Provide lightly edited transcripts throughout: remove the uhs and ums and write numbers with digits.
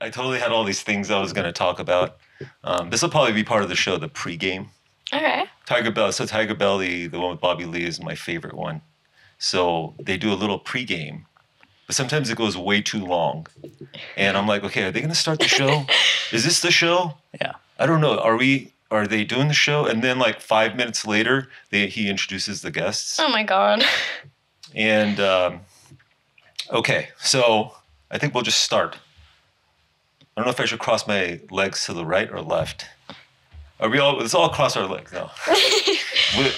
I totally had all these things I was going to talk about. This will probably be part of the show, the pregame. Okay. Tiger Belly. So Tiger Belly, the one with Bobby Lee, is my favorite one. So they do a little pregame, but sometimes it goes way too long. And I'm like, okay, are they going to start the show? Is this the show? Yeah. I don't know. Are they doing the show? And then like 5 minutes later, he introduces the guests. Oh my God. And okay, so I think we'll just start. I don't know if I should cross my legs to the right or left. Let's all cross our legs now.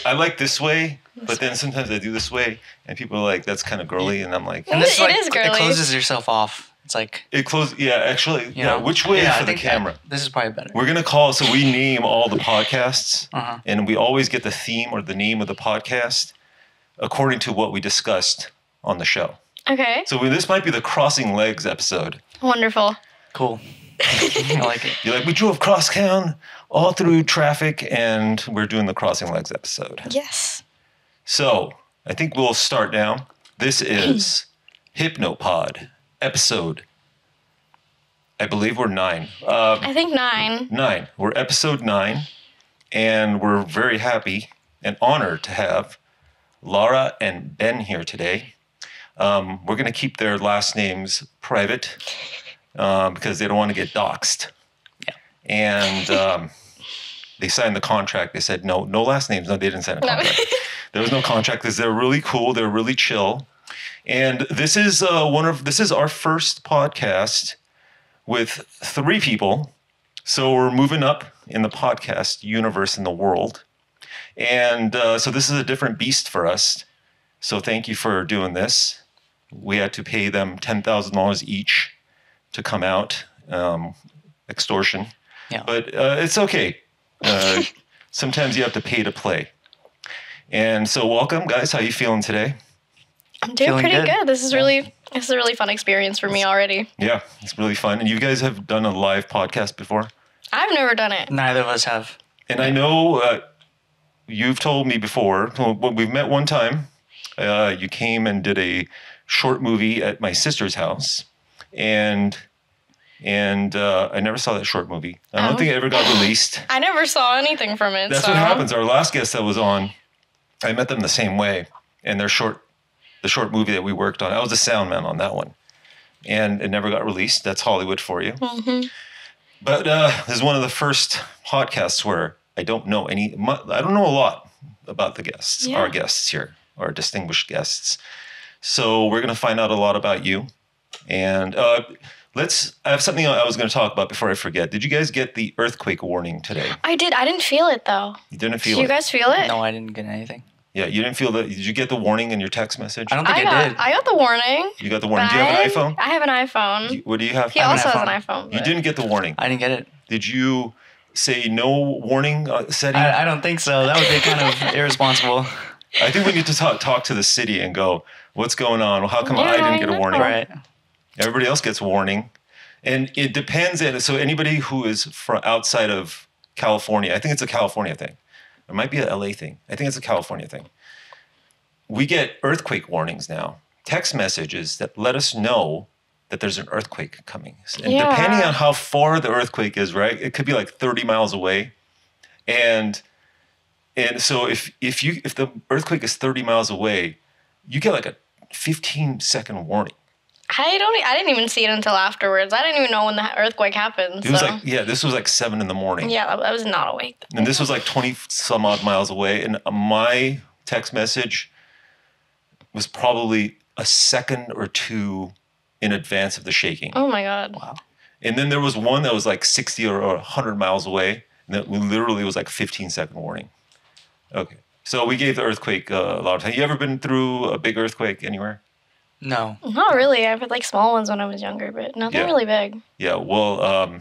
I like this way, but then sometimes I do this way, and people are like, that's kind of girly, and I'm like... And this It is girly. It closes yourself off. It's like... It closes, yeah, actually, yeah. Which way for the camera? This is probably better. We're going to call, so we name all the podcasts, and we always get the theme or the name of the podcast according to what we discussed on the show. Okay. So this might be the Crossing Legs episode. Wonderful. Cool. I like it. You're like, we drove cross town all through traffic, and we're doing the Crossing Legs episode. Yes. So I think we'll start now. This is HYPNOPOD episode. I believe we're 9. I think 9. 9. We're episode 9, and we're very happy and honored to have Lara and Ben here today. We're going to keep their last names private because they don't want to get doxxed. Yeah. And they signed the contract. They said, no last names. No, they didn't sign a contract. There was no contract because they're really cool. They're really chill. And this is this is our first podcast with 3 people. So we're moving up in the podcast universe in the world. And so this is a different beast for us. So thank you for doing this. We had to pay them $10,000 each to come out. Extortion. Yeah. But it's okay. Sometimes you have to pay to play. And so welcome, guys. How you feeling today? I'm doing Feeling pretty good. good. This is a really fun experience for me already. Yeah, it's really fun. And you guys have done a live podcast before? I've never done it. Neither of us have. And I know you've told me before, when we've met one time, you came and did a short movie at my sister's house. And I never saw that short movie. I don't think it ever got released. I never saw anything from it. That's what happens. Our last guest that was on, I met them the same way. And the short movie that we worked on, I was a sound man on that one. And it never got released. That's Hollywood for you. Mm-hmm. But this is one of the first podcasts where I don't know a lot about the guests, our guests here, our distinguished guests. So we're going to find out a lot about you. And I have something I was going to talk about before I forget. Did you guys get the earthquake warning today? I did. I didn't feel it though. You didn't feel it? Did you guys feel it? No, I didn't get anything. Yeah, you didn't feel that. Did you get the warning in your text message? I don't think I did. I got the warning. You got the warning. Do you have an iPhone? I have an iPhone. What do you have? He also has an iPhone. You didn't get the warning. I didn't get it. Did you say no warning setting? I don't think so. That would be kind of irresponsible. I think we need to talk to the city and go, what's going on? Well, how come I didn't get a warning? Right. Everybody else gets a warning. And it depends. So anybody who is from outside of California, I think it's a California thing. It might be an LA thing. I think it's a California thing. We get earthquake warnings now, text messages that let us know that there's an earthquake coming. And depending on how far the earthquake is, right, it could be like 30 miles away. And so if the earthquake is 30 miles away, you get like a 15-second warning. I didn't even see it until afterwards. I didn't even know when the earthquake happened. It was this was like 7 in the morning. Yeah, I was not awake. And this was like 20 some odd miles away. And my text message was probably a second or 2 in advance of the shaking. Oh my God. Wow. And then there was one that was like 60 or 100 miles away. And that literally was like 15-second warning. Okay. So we gave the earthquake a lot of time. You ever been through a big earthquake anywhere? No. Not really. I've had like small ones when I was younger, but nothing really big. Yeah. Well,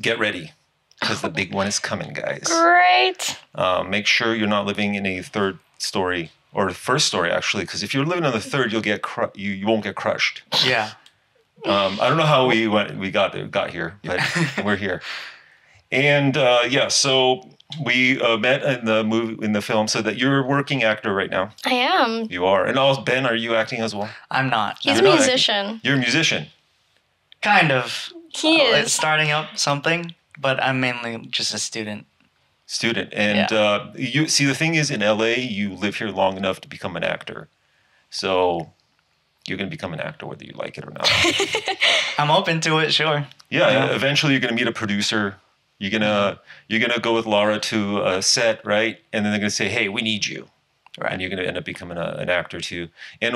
get ready because the big one is coming, guys. Great. Make sure you're not living in a 3rd story or the 1st story, actually, because if you're living on the 3rd, you'll get you won't get crushed. Yeah. I don't know how we got here, but we're here. And so we met in the film. So that you're a working actor right now. I am. You are. And also, Ben, are you acting as well? I'm not. He's a musician. You're a musician. Kind of. He is. starting up something, but I'm mainly just a student. And you see, the thing is, in LA, you live here long enough to become an actor, so you're going to become an actor whether you like it or not. I'm open to it, sure. Yeah, eventually you're going to meet a producer. You're gonna go with Lara to a set, right? And then they're gonna say, "Hey, we need you," Right. and you're gonna end up becoming an actor too. And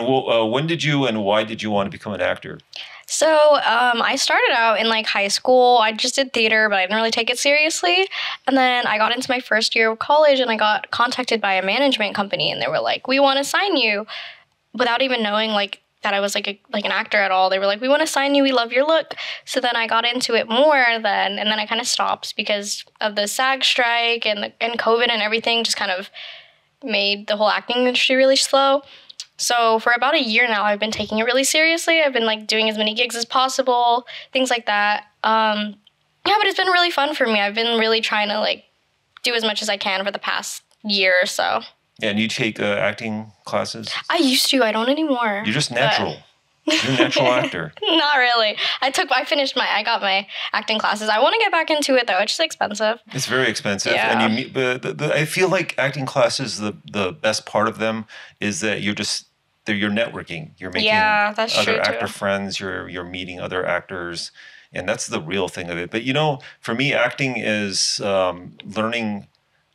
when did you and why did you want to become an actor? So I started out in like high school. I just did theater, but I didn't really take it seriously. And then I got into my first year of college, and I got contacted by a management company, and they were like, "We want to sign you," without even knowing like that I was like an actor at all. They were like, "We want to sign you. We love your look." So then I got into it more then, and then I kind of stopped because of the SAG strike and COVID and everything just kind of made the whole acting industry really slow. So for about a year now, I've been taking it really seriously. I've been like doing as many gigs as possible, things like that. Yeah, but it's been really fun for me. I've been really trying to like do as much as I can for the past year or so. Yeah, and you take acting classes? I used to. I don't anymore. You're just natural. You're a natural actor. Not really. I got my acting classes. I want to get back into it though. It's just expensive. It's very expensive. Yeah. And you meet, I feel like acting classes, the best part of them is that you're networking. You're making that's other true actor too. friends. You're meeting other actors. And that's the real thing of it. But for me, acting is learning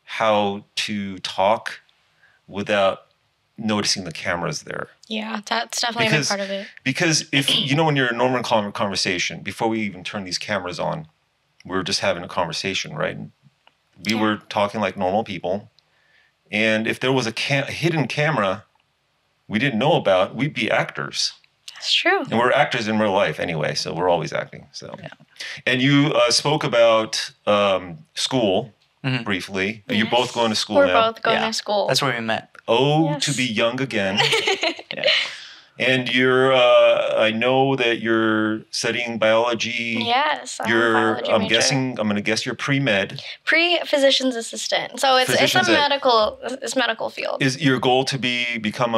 how to talk without noticing the cameras there. Yeah, that's definitely a big part of it. Because if when you're in a normal conversation, before we even turn these cameras on, we were just having a conversation, right? We were talking like normal people. And if there was a hidden camera we didn't know about, we'd be actors. That's true. And we're actors in real life anyway, so we're always acting. So, And you spoke about school briefly. Are you both going to school now? We're both going to school. That's where we met. Oh, yes. To be young again. And you're, I know that you're studying biology. Yes, I'm a biology major. I'm going to guess you're pre-med. Pre-physician's assistant. So it's a medical field. Is your goal to become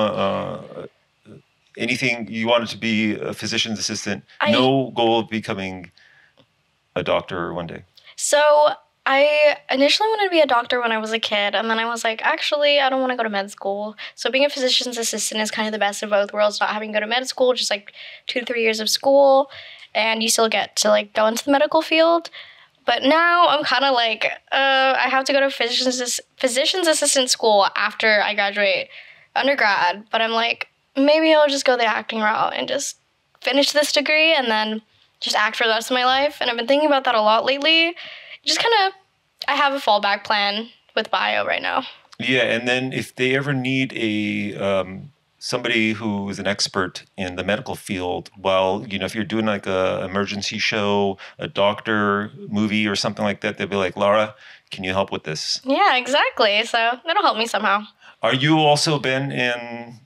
anything you wanted to be a physician's assistant? No goal of becoming a doctor one day? So I initially wanted to be a doctor when I was a kid, and then I was like, actually, I don't want to go to med school. So being a physician's assistant is kind of the best of both worlds, not having to go to med school, just like 2 to 3 years of school, and you still get to like go into the medical field. But now I'm kind of like, I have to go to physician's assistant school after I graduate undergrad, but I'm like, maybe I'll just go the acting route and just finish this degree and then just act for the rest of my life. And I've been thinking about that a lot lately. Just kind of, I have a fallback plan with bio right now. Yeah, and then if they ever need somebody who is an expert in the medical field, if you're doing like a emergency show, a doctor movie or something like that, they'll be like, Lara, can you help with this? Yeah, exactly. So that'll help me somehow. Are you also been in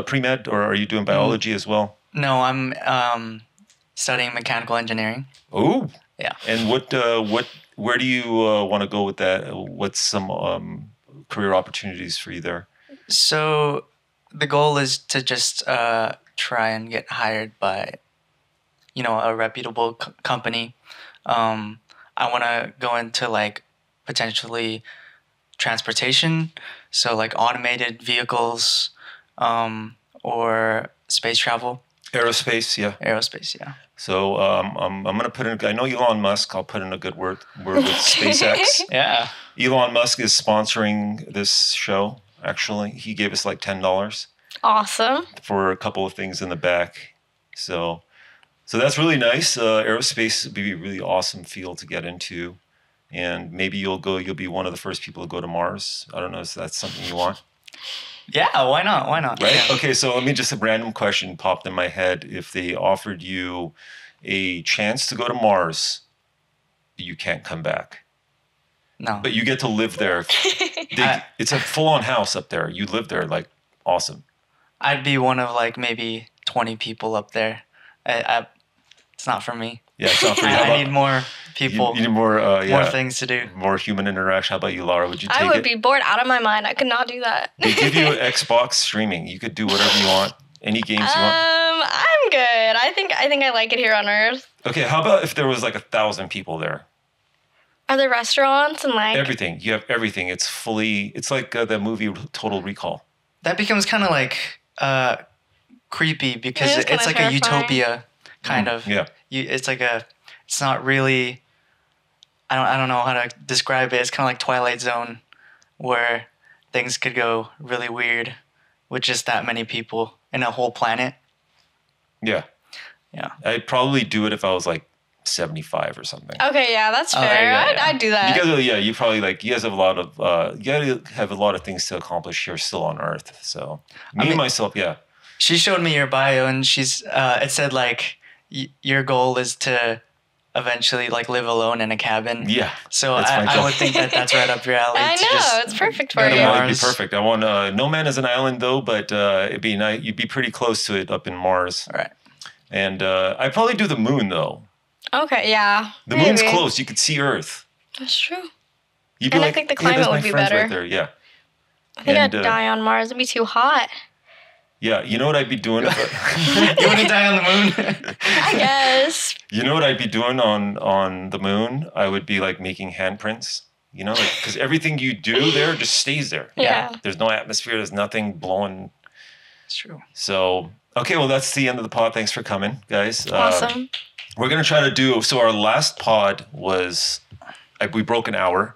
pre-med, or are you doing biology as well? No, I'm studying mechanical engineering. Oh. Yeah. And where do you want to go with that? What's some career opportunities for you there? So the goal is to just try and get hired by, a reputable company. I want to go into like potentially transportation, so like automated vehicles, or space travel. Aerospace, yeah. Aerospace, yeah. So I'm going to put in, I know Elon Musk, I'll put in a good word with SpaceX. Yeah. Elon Musk is sponsoring this show, actually. He gave us like $10. Awesome. For a couple of things in the back. So that's really nice. Aerospace would be a really awesome field to get into. And maybe you'll be one of the first people to go to Mars. I don't know if that's something you want. Yeah, why not? Why not? Right? Okay, so let me just, a random question popped in my head. If they offered you a chance to go to Mars, you can't come back. No. But you get to live there. It's a full-on house up there. You live there, like, awesome. I'd be one of like maybe 20 people up there. It's not for me. Yeah, it's not for you. I need more people. You need more, more things to do. More human interaction. How about you, Lara? Would you take it? I would be bored out of my mind. I could not do that. They give you Xbox streaming. You could do whatever you want. Any games you want. I'm good. I think I like it here on Earth. Okay, how about if there was like 1,000 people there? Are there restaurants and like Everything. You have everything. It's like the movie Total Recall. That becomes kind of like creepy because It is it's kinda like terrifying. a utopia kind of. Yeah. It's not really. I don't know how to describe it. It's kind of like Twilight Zone, where things could go really weird with just that many people in a whole planet. Yeah. Yeah. I'd probably do it if I was like 75 or something. Okay, yeah, that's Oh, there fair. you go, yeah. I'd do that. You probably you guys have a lot of you gotta have a lot of things to accomplish here still on Earth. So myself, yeah. She showed me your bio, and it said like your goal is to eventually like live alone in a cabin. Yeah. So that's my I goal. would think that that's right up your alley. I to know, just it's perfect for go to you. Yeah, it'd be Mars. perfect. I want no man is an island though, but it'd be nice. You'd be pretty close to it up in Mars. All right. And I'd probably do the moon though. Okay, yeah. The moon's maybe. close. You could see Earth. That's true. You'd be And I like, think the "Hey, there's climate my would be friends better." right there. Yeah. I think And, I'd die on Mars. It'd be too hot. Yeah. You know what I'd be doing? You want to die on the moon? I guess. You know what I'd be doing on the moon? I would be like making handprints. You know, because everything you do there just stays there. Yeah. There's no atmosphere. There's nothing blowing. It's true. So okay, well that's the end of the pod. Thanks for coming, guys. Awesome. We're gonna try to do. So our last pod was we broke an hour,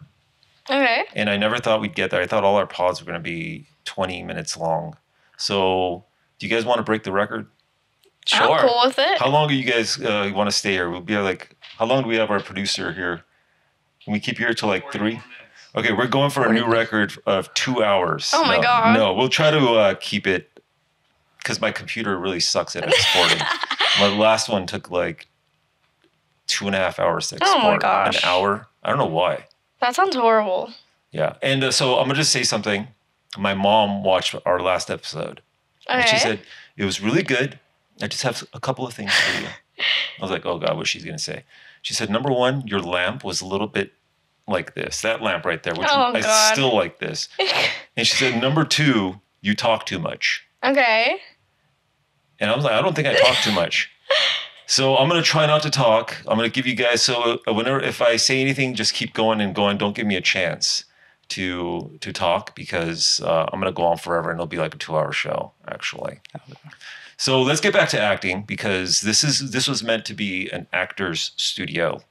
Okay. and I never thought we'd get there. I thought all our pods were gonna be 20 minutes long. So do you guys want to break the record? I'm cool with it. How long do you guys want to stay here? We'll be like, how long do we have our producer here? Can we keep you here till like 3? Okay, we're going for a new record of 2 hours. Oh my God. No, we'll try to keep it because my computer really sucks at exporting. My last one took like 2.5 hours to export. Oh my gosh. An hour. I don't know why. That sounds horrible. Yeah, and so I'm gonna just say something. My mom watched our last episode. Okay. And she said, it was really good. I just have a couple of things for you. I was like, oh God, what's she going to say? She said, number one, your lamp was a little bit like this. That lamp right there, which Oh, I God. still like this. And she said, number two, you talk too much. Okay. And I was like, I don't think I talk too much. So I'm going to try not to talk. I'm going to give you guys, so whenever, if I say anything, just keep going and going. Don't give me a chance to talk because I'm going to go on forever and it'll be like a 2-hour show, actually. So let's get back to acting because this was meant to be an actor's studio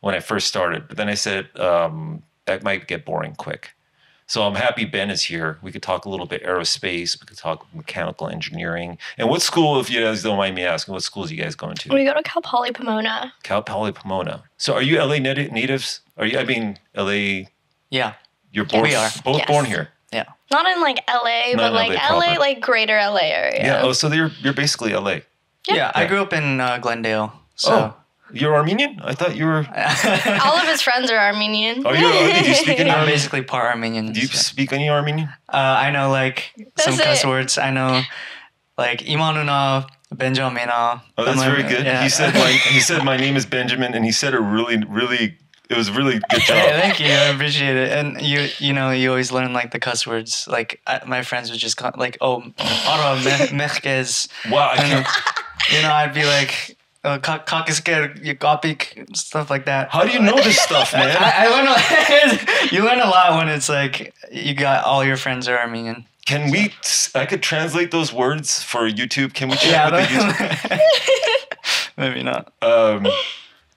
when I first started. But then I said that might get boring quick. So I'm happy Ben is here. We could talk a little bit aerospace. We could talk mechanical engineering. And what school, if you guys don't mind me asking, what schools are you guys going to? We go to Cal Poly Pomona. Cal Poly Pomona. So are you LA natives? LA? Yeah. You're born. We are. Both Yes. born here. Yeah. Not in like LA, Not but in like LA LA, proper. like greater LA area. Yeah. Oh, so you're basically LA. Yeah. I Yeah. grew up in Glendale. So Oh, you're Armenian? I thought you were. All of his friends are Armenian. Are you? Did you speak any I'm Armenian? basically part Armenian. Do you so. speak any Armenian? I know like some That's cuss it. words. I know like Imanuna, Benjamina. Oh, that's very good. Yeah. He said my name is Benjamin, and he said it really. It was a really good job. Hey, thank you. I appreciate it. And you always learn like the cuss words. Like my friends would just call, like, oh, Ara Mechkes. Wow, I can't. I'd be like, Kakisker, Yakopik, stuff like that. How do you know this stuff, man? I learn you learn a lot when it's like you got all your friends are Armenian. Can we? I could translate those words for YouTube. Can we check with the YouTube? Maybe not.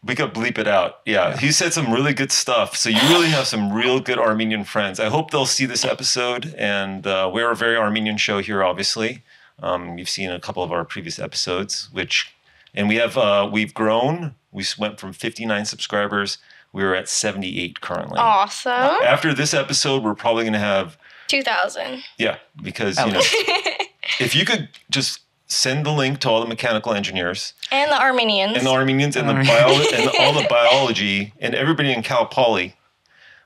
We could bleep it out. Yeah, he said some really good stuff. So you really have some real good Armenian friends. I hope they'll see this episode. And we're a very Armenian show here, obviously. You've seen a couple of our previous episodes, and we've grown. We went from 59 subscribers. We're at 78 currently. Awesome. After this episode, we're probably going to have 2,000. Yeah, because if you could just send the link to all the mechanical engineers And the Armenians. and the Armenians and and all the biology and everybody in Cal Poly.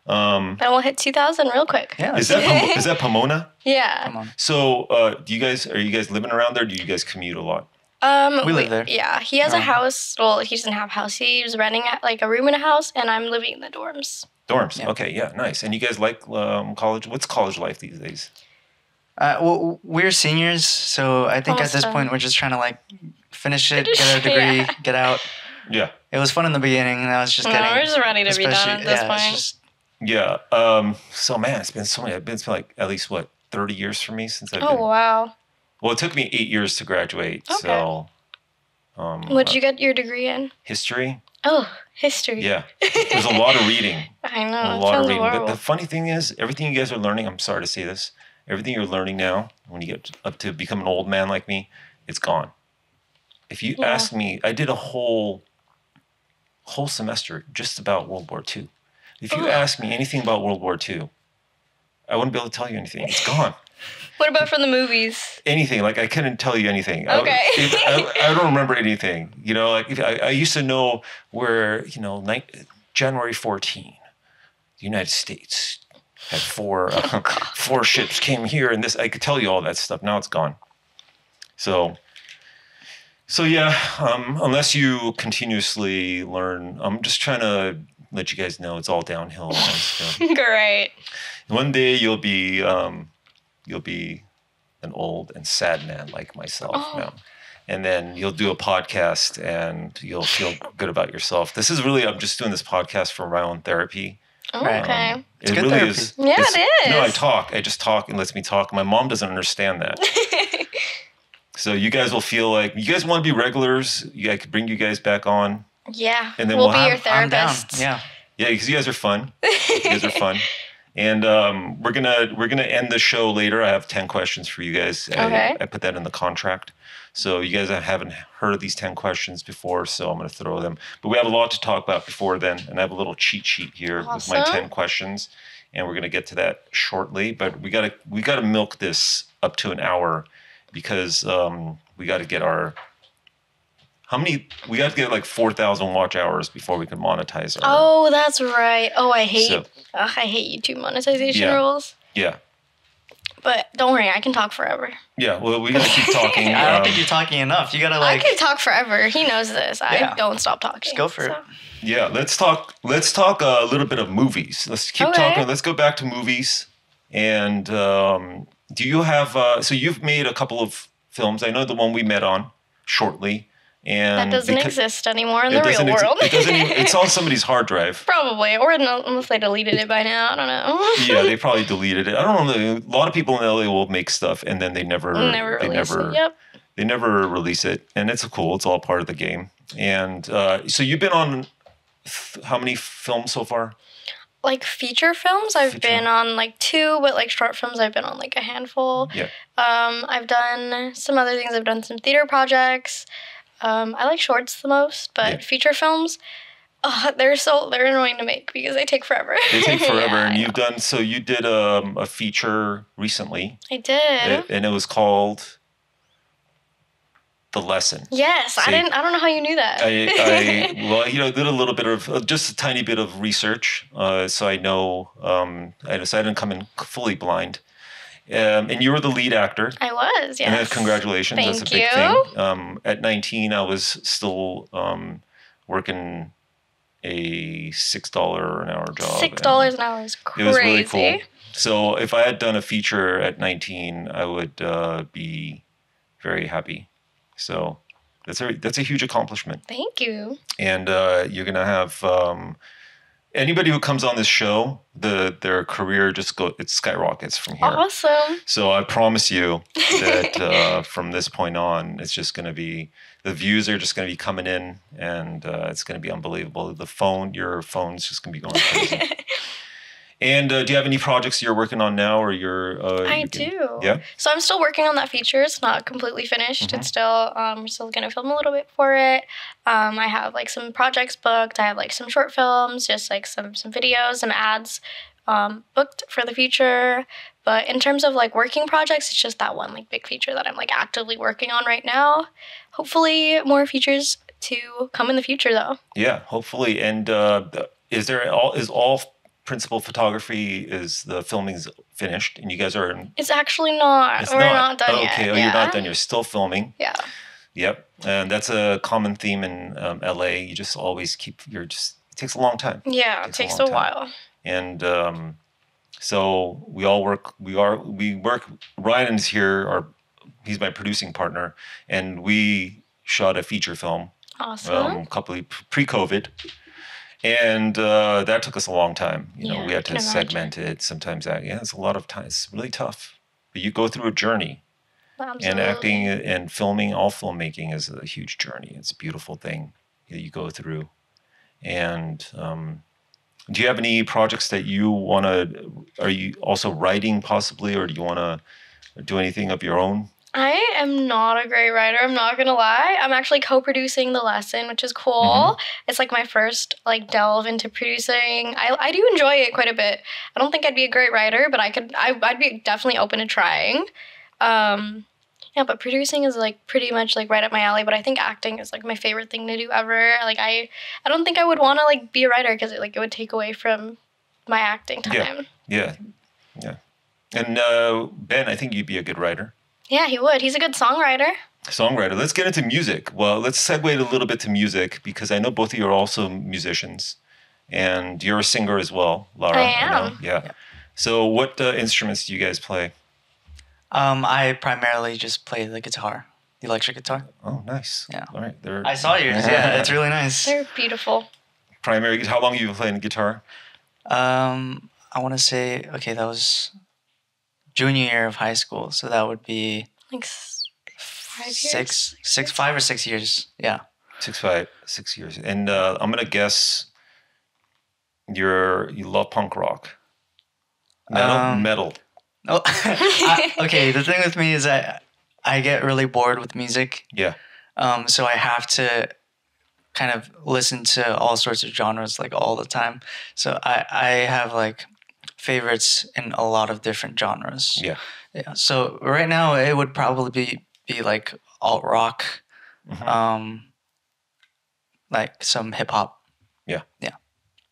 Then we'll hit 2,000 real quick. Yeah. Is that Pomona? Yeah. Come on. So are you guys living around there? Do you guys commute a lot? We live there. Yeah, he has a house. Well, he doesn't have a house. He was renting like a room in a house, and I'm living in the dorms. Dorms. Yeah. Okay, yeah, nice. And you guys like college? What's college life these days? Well, we're seniors, so I think at this Awesome. point we're just trying to like finish it, get a degree, Yeah. get out. Yeah. It was fun in the beginning, and I was just No, getting. we're just ready to be done especially- at this yeah, it's point. just- Yeah. So man, it's been so many. It's been like at least what 30 years for me since I've Oh been. wow. Well, it took me 8 years to graduate. Okay. So. What'd you get your degree in? History. Oh, history. Yeah. There's a lot of reading. I know. A It lot of sounds reading. But horrible. the funny thing is, everything you guys are learning. I'm sorry to say this. Everything you're learning now, when you get up to become an old man like me, it's gone. If you ask me, I did a whole semester just about World War II. If you ask me anything about World War II, I wouldn't be able to tell you anything. It's gone. What about from the movies? Anything. Like I couldn't tell you anything. Okay. I don't remember anything. You know, like I used to know where, you know, January 14, the United States had four ships came here, and this I could tell you all that stuff. Now it's gone. So yeah. Unless you continuously learn, I'm just trying to let you guys know it's all downhill. Great. One day you'll be an old and sad man like myself now. And then you'll do a podcast and you'll feel good about yourself. This is really, I'm just doing this podcast for my own therapy. Oh, Right. okay. It good really therapy. is. Yeah, it's- it is. No, I just talk. It lets me talk. My mom doesn't understand that. So you guys will feel like, you guys want to be regulars? I could bring you guys back on. Yeah. And then we'll we'll be have- your I'm down. therapists. Yeah. Yeah, because you guys are fun. You guys are fun. And we're gonna end the show later. I have 10 questions for you guys. Okay. I put that in the contract. So you guys haven't heard of these 10 questions before, so I'm gonna throw them. But we have a lot to talk about before then, and I have a little cheat sheet here with my Awesome. 10 questions, and we're gonna get to that shortly. But we gotta milk this up to an hour because we gotta get our we got to get like 4,000 watch hours before we can monetize our. Oh, that's right. Oh, I hate So- I hate YouTube monetization Yeah. rules. Yeah. But don't worry, I can talk forever. Yeah. Well, we got to keep talking. I don't think you're talking enough. You gotta I like can talk forever. He knows this. I Yeah. don't stop talking. just go for it. Yeah, let's talk a little bit of movies. Let's keep Okay. talking. Let's go back to movies. And do you have so you've made a couple of films. I know the one we met on shortly. And That doesn't because- exist anymore in it the real doesn't world. it doesn't even, it's on somebody's hard drive. Probably, or unless they deleted it by now. I don't know. Yeah, they probably deleted it. I don't know. A lot of people in LA will make stuff and then they never Released it. Yep. they never release it, and it's cool. It's all part of the game. And so you've been on how many films so far? Like feature films, I've Feature. been on like 2, but like short films, I've been on like a handful. Yeah. I've done some other things. I've done some theater projects. I like shorts the most, but Yeah. feature films, they're annoying to make because they take forever. They take forever, Yeah, and I you did a feature recently, know. I did. and it was called The Lesson. Yes, See, I don't know how you knew that. I did a little bit of just a tiny bit of research, so I know. I didn't come in fully blind, and you were the lead actor. I was, yes. And then congratulations, that's a Thank big you. thing. At 19, I was still working a $6 an hour job. $6 an hour is It crazy. was really cool. So if I had done a feature at 19, I would be very happy. So that's a huge accomplishment. Thank you. And you're gonna have anybody who comes on this show, their career it skyrockets from here. Awesome. So I promise you that from this point on, it's just going to be, the views are just going to be coming in, and it's going to be unbelievable. Your phone's just going to be going crazy. And do you have any projects you're working on now, or I do. Yeah. So I'm still working on that feature. It's not completely finished. Mm-hmm. It's still we're still gonna film a little bit for it. I have like some projects booked. I have like some short films, just like some videos, some ads booked for the future. But in terms of like working projects, it's just that one like big feature that I'm like actively working on right now. Hopefully more features to come in the future though. Yeah, hopefully. And is all principal photography, is the filming's finished, and you guys are in? It's actually not. It's We're not done oh, yet. okay. Oh, yeah. you're not done. You're still filming. Yeah. Yep. And that's a common theme in LA. You just always it takes a long time. Yeah, it takes a long time. while. And so we all work. We work. Ryan's here. He's my producing partner, and we shot a feature film. Awesome. Pre-COVID. And that took us a long time. You know, we had to segment it. Sometimes it's a lot of time. It's really tough. But you go through a journey. Absolutely. And acting and filming, all filmmaking is a huge journey. It's a beautiful thing that you go through. And do you have any projects that you want to, are you also writing possibly, or do you want to do anything of your own? I am not a great writer. I'm not going to lie. I'm actually co-producing The Lesson, which is cool. Mm-hmm. It's like my first like delve into producing. I do enjoy it quite a bit. I don't think I'd be a great writer, but I'd be definitely open to trying. Yeah, but producing is like pretty much like right up my alley. But I think acting is like my favorite thing to do ever. Like I don't think I would want to like be a writer because it would take away from my acting time. Yeah. And Ben, I think you'd be a good writer. Yeah, he would. He's a good songwriter. Let's get into music. Well, let's segue a little bit to music because I know both of you are also musicians, and you're a singer as well, Lara. I am. Yeah. So, what instruments do you guys play? I primarily just play the guitar, the electric guitar. Oh, nice. Yeah. All right. I saw yours. Yeah, it's really nice. They're beautiful. Primary. How long have you been playing the guitar? I want to say, that was junior year of high school, so that would be like 5 years. 5 or 6 years. Yeah. 6 years. And I'm gonna guess you love punk rock. Metal. Oh, the thing with me is I get really bored with music. Yeah. So I have to kind of listen to all sorts of genres like all the time. So I have like favorites in a lot of different genres. Yeah. So right now it would probably be like alt rock, like some hip hop. Yeah. Yeah.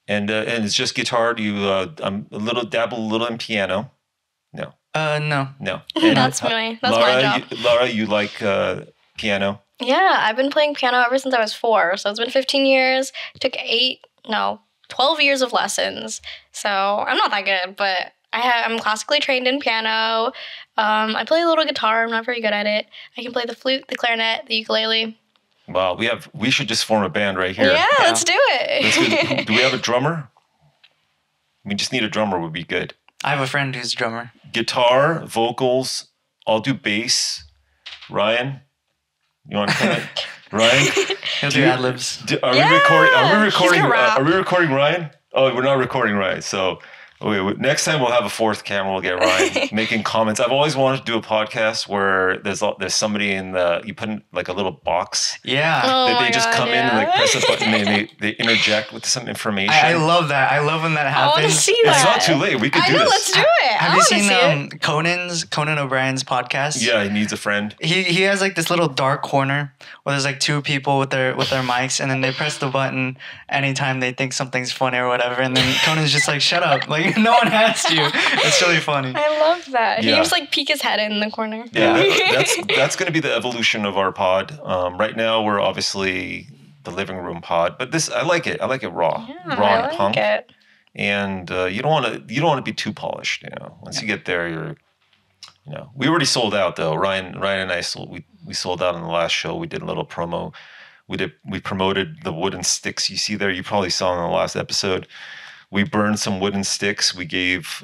And it's just guitar. Do you dabble a little in piano? No. No. And, that's my job. Lara, you like piano? Yeah, I've been playing piano ever since I was 4. So it's been 15 years. It took 12 years of lessons. So I'm not that good, but I'm classically trained in piano. I play a little guitar. I'm not very good at it. I can play the flute, the clarinet, the ukulele. Wow, we should just form a band right here. Yeah, let's do it. Do we have a drummer? We just need a drummer would be good. I have a friend who's a drummer. Guitar, vocals, I'll do bass. Ryan, you want to come in? Ryan? He'll do ad-libs. Are we recording Ryan? Oh, we're not recording Ryan. So next time we'll have a fourth camera. We'll get Ryan making comments. I've always wanted to do a podcast where there's somebody you put in like a little box. Yeah. That they just come in and like press a button and they interject with some information. I love that. I love when that happens. I want to see that. It's not too late. We could do this. Let's do it. Have you seen Conan O'Brien's podcast? Yeah, he needs a friend. He has like this little dark corner where there's like 2 people with their mics, and then they press the button anytime they think something's funny or whatever, and then Conan's just like, "Shut up!" Like no one asked you. It's really funny. I love that. Yeah. He just like peek his head in the corner. Yeah, that's going to be the evolution of our pod. Right now we're obviously the living room pod, but I like it. I like it raw, and punk. It. And you don't want to be too polished. Once you get there, we already sold out though. Ryan and I we sold out on the last show. We did a little promo. We promoted the wooden sticks you see there. You probably saw in the last episode. We burned some wooden sticks. We gave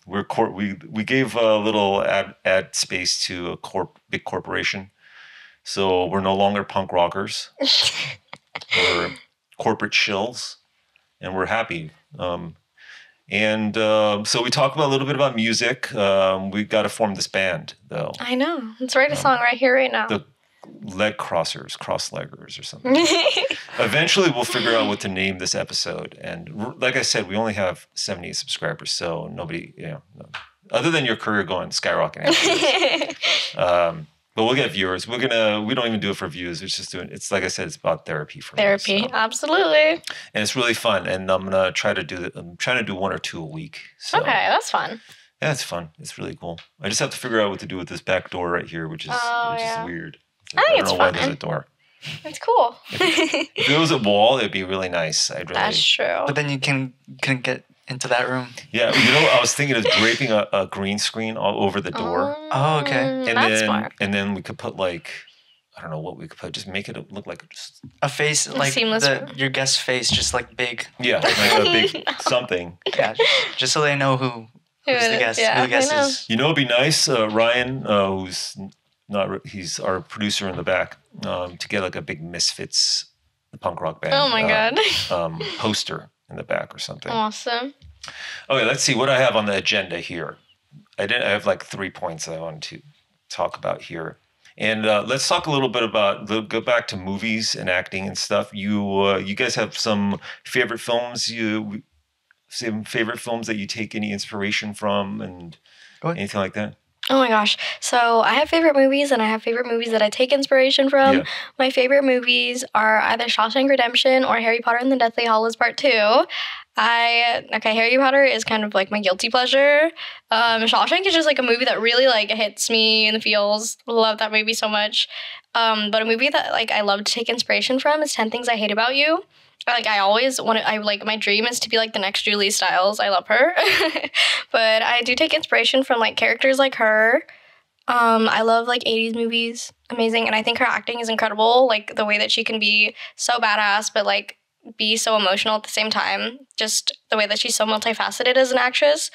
we gave a little ad space to a big corporation. So we're no longer punk rockers. We're corporate shills, and we're happy. So we talked a little bit about music. We got to form this band, though. I know. Let's write a song right here, right now. The cross-leggers or something. Eventually, we'll figure out what to name this episode. And like I said, we only have 78 subscribers, so nobody, other than your career going skyrocketing. But we'll get viewers. We don't even do it for views. It's like I said, it's about therapy for me. Therapy, absolutely. And it's really fun. And I'm trying to do 1 or 2 a week. So. Okay, that's fun. Yeah, it's fun. It's really cool. I just have to figure out what to do with this back door right here, which is weird. I think it's don't know fun. why there's a door. It's cool. If it was a wall, it'd be really nice. That's true. But then you couldn't get into that room. Yeah, I was thinking of draping a green screen all over the door. Oh, okay. And that's then smart. and then we could put like, I don't know what we could put. Just make it look like just A face like seamless. your guest's face, just like big. yeah, like a big something. Yeah, just so they know who's the guest. Yeah, who the guest I know. is. You know, it'd be nice, Ryan, who's he's our producer in the back, to get like a big Misfits, the punk rock band. Oh my god. Poster in the back or something. Awesome. Okay, let's see what I have on the agenda here. I have like 3 points that I wanted to talk about here. And let's talk a little bit about go back to movies and acting and stuff. You guys have some favorite films that you take any inspiration from and anything like that? Oh my gosh. So I have favorite movies and I have favorite movies that I take inspiration from. Yeah. My favorite movies are either Shawshank Redemption or Harry Potter and the Deathly Hallows Part 2. Harry Potter is kind of like my guilty pleasure. Shawshank is just like a movie that really like hits me in the feels. Love that movie so much. But a movie that like I love to take inspiration from is 10 Things I Hate About You. Like I always want to, my dream is to be like the next Julie Stiles. I love her. But I do take inspiration from like characters like her. I love like 80s movies. Amazing. And I think her acting is incredible. Like the way that she can be so badass, but like be so emotional at the same time. Just the way that she's so multifaceted as an actress.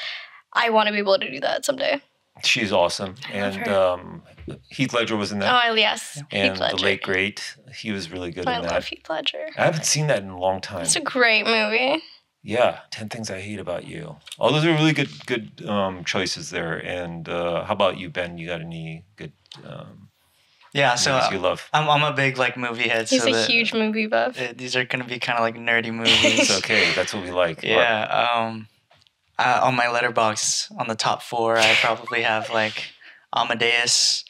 I want to be able to do that someday. She's awesome. And Heath Ledger was in that. Oh, yes. And Heath Ledger. the late great, he was really good I in that. love Heath Ledger. I haven't seen that in a long time. It's a great movie. Yeah, 10 Things I Hate About You. Oh, those are really good choices there. And how about you, Ben? You got any good Yeah, so movies you love? I'm a big like movie head. He's so a huge movie buff. These are gonna be kind of like nerdy movies. It's okay. That's what we like. Yeah. On my letterbox, on the top 4, I probably have like Amadeus,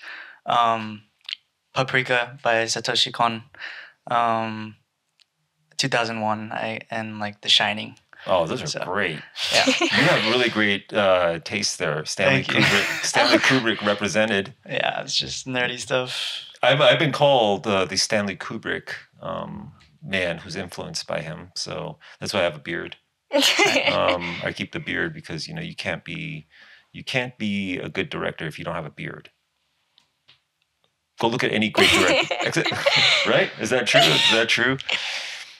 Paprika by Satoshi Kon, 2001, and like The Shining. Oh, those are great. Yeah. You have really great taste there. Stanley Thank you. Kubrick represented. Yeah, it's just nerdy stuff. I've been called the Stanley Kubrick man who's influenced by him. So that's why I have a beard. I keep the beard because you can't be a good director if you don't have a beard. Go look at any great director. Right? Is that true?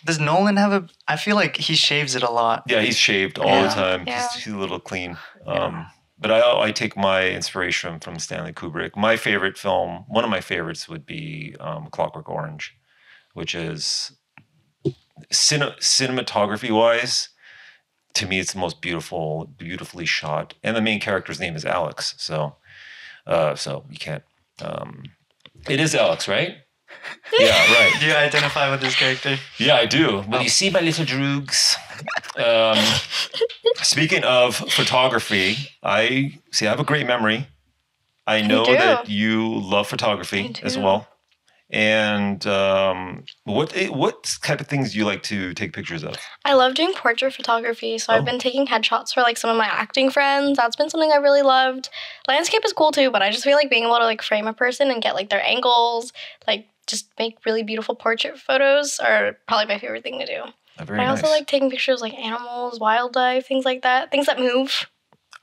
Does Nolan have a? I feel like he shaves it a lot. Yeah, he's shaved all the time. Yeah. He's a little clean. But I take my inspiration from Stanley Kubrick. My favorite film, one of my favorites, would be Clockwork Orange, which is cinematography-wise, to me, it's the most beautifully shot. And the main character's name is Alex. So you can't. It is Alex, right? Yeah, right. Do you identify with this character? Yeah, I do. Well, you see my little droogs. Speaking of photography, I have a great memory. I know that you love photography as well. And what type of things do you like to take pictures of? I love doing portrait photography, so I've been taking headshots for like some of my acting friends. That's been something I really loved. Landscape is cool too, but I just feel like being able to like frame a person and get like their angles, like just make really beautiful portrait photos are probably my favorite thing to do. Very I also nice. like taking pictures of like animals, wildlife, things like that, things that move.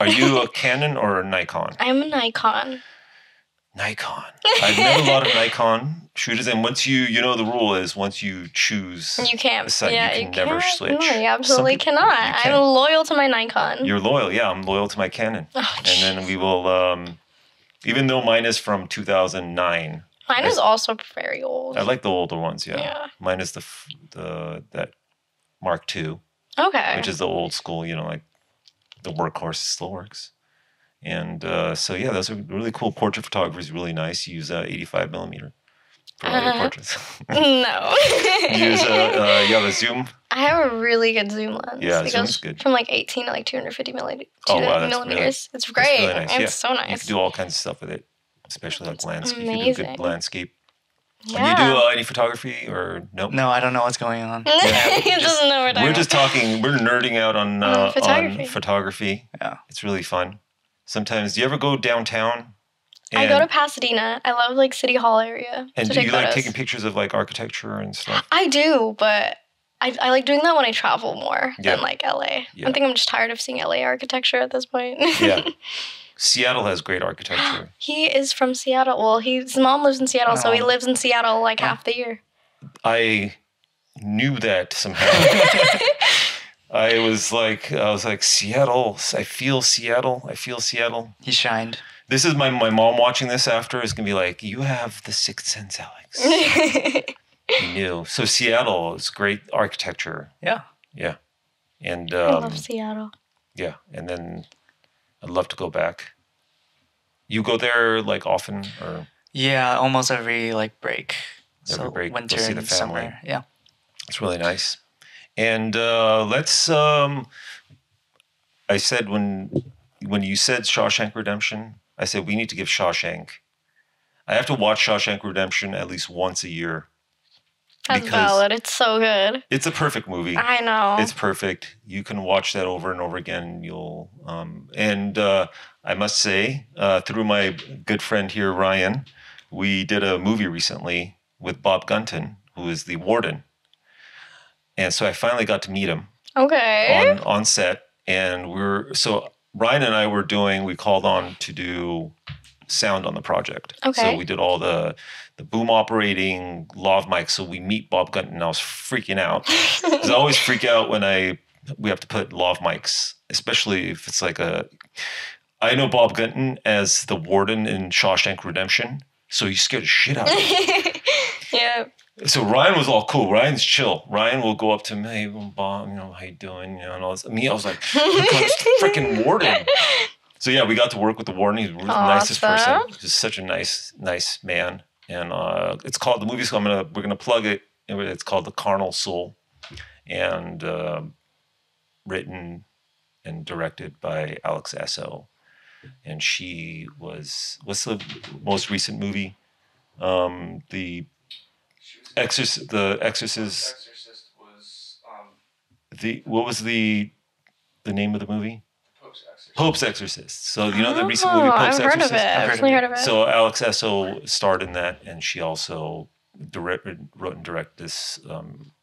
Are you a Canon or a Nikon? I'm a Nikon. Nikon. I've met a lot of Nikon shooters, and once the rule is once you choose You can't. a sight, Yeah, you can never switch. No, you absolutely Some people- cannot. you I'm can't. loyal to my Nikon. You're loyal. Yeah, I'm loyal to my Canon. Oh, And then we will, even though mine is from 2009. Mine is also very old. I like the older ones. Yeah. Yeah. Mine is that Mark II, Okay. which is the old school. Like the workhorse still works. And so yeah, those are really cool. Portrait photography is really nice. You use 85 millimeter for all your portraits. No. You use you have a zoom. I have a really good zoom lens. Yeah, it zoom's goes good. from like 18 to like 250 That's millimeters. It's great. Really nice. It's Yeah. so You nice. can do all kinds of stuff with it, especially like landscape. You can do amazing. good landscape. Yeah. And you do any photography or nope? No, I don't know what's going on. He doesn't know what We're just talking. We're nerding out on photography. on photography. Yeah. It's really fun. Sometimes, do you ever go downtown? I go to Pasadena. I love like City Hall area. And to do take you like photos. taking pictures of like architecture and stuff? I do, but I like doing that when I travel more Yeah. than like LA. Yeah. I think I'm just tired of seeing LA architecture at this point. Yeah. Seattle has great architecture. He is from Seattle. Well, his mom lives in Seattle, so he lives in Seattle like half the year. I knew that somehow. I was like, Seattle. I feel Seattle. I feel Seattle. He shined. This is my mom watching this after is gonna be like, you have the sixth sense, Alex. You knew. So Seattle is great architecture. Yeah. Yeah. And I love Seattle. yeah, and then I'd love to go back. You go there like often, or Yeah, almost every like break. Every break, go winter see the and family. summer. Yeah. it's really nice. And let's. I said when you said Shawshank Redemption, I said we need to give Shawshank. I have to watch Shawshank Redemption at least once a year. That's because valid. It's so good. It's a perfect movie. I know. It's perfect. You can watch that over and over again. You'll I must say, through my good friend here, Ryan, we did a movie recently with Bob Gunton, who is the warden. And so I finally got to meet him Okay. on set. And Ryan and I we called on to do sound on the project. Okay. So we did all the boom operating, lav mics. So we meet Bob Gunton, and I was freaking out. 'Cause I always freak out when we have to put lav mics, especially if it's like I know Bob Gunton as the warden in Shawshank Redemption, so he scared the shit out of me. Yeah. So Ryan was all cool. Ryan's chill. Ryan will go up to me, hey, Bob, how you doing? And all this. Me, I was like, oh God, it's the freaking warden. So yeah, we got to work with the warden. He's the nicest person. Just such a nice man. And it's called, the movie's, we're gonna plug it. It's called The Carnal Soul, and written and directed by Alex Esso. And she what's the most recent movie? The Exorcist was what was the name of the movie? Pope's Exorcist. So you know the recent movie Pope's I've Exorcist? I've definitely heard of it. So Alex Esso starred in that, and she also wrote and directed this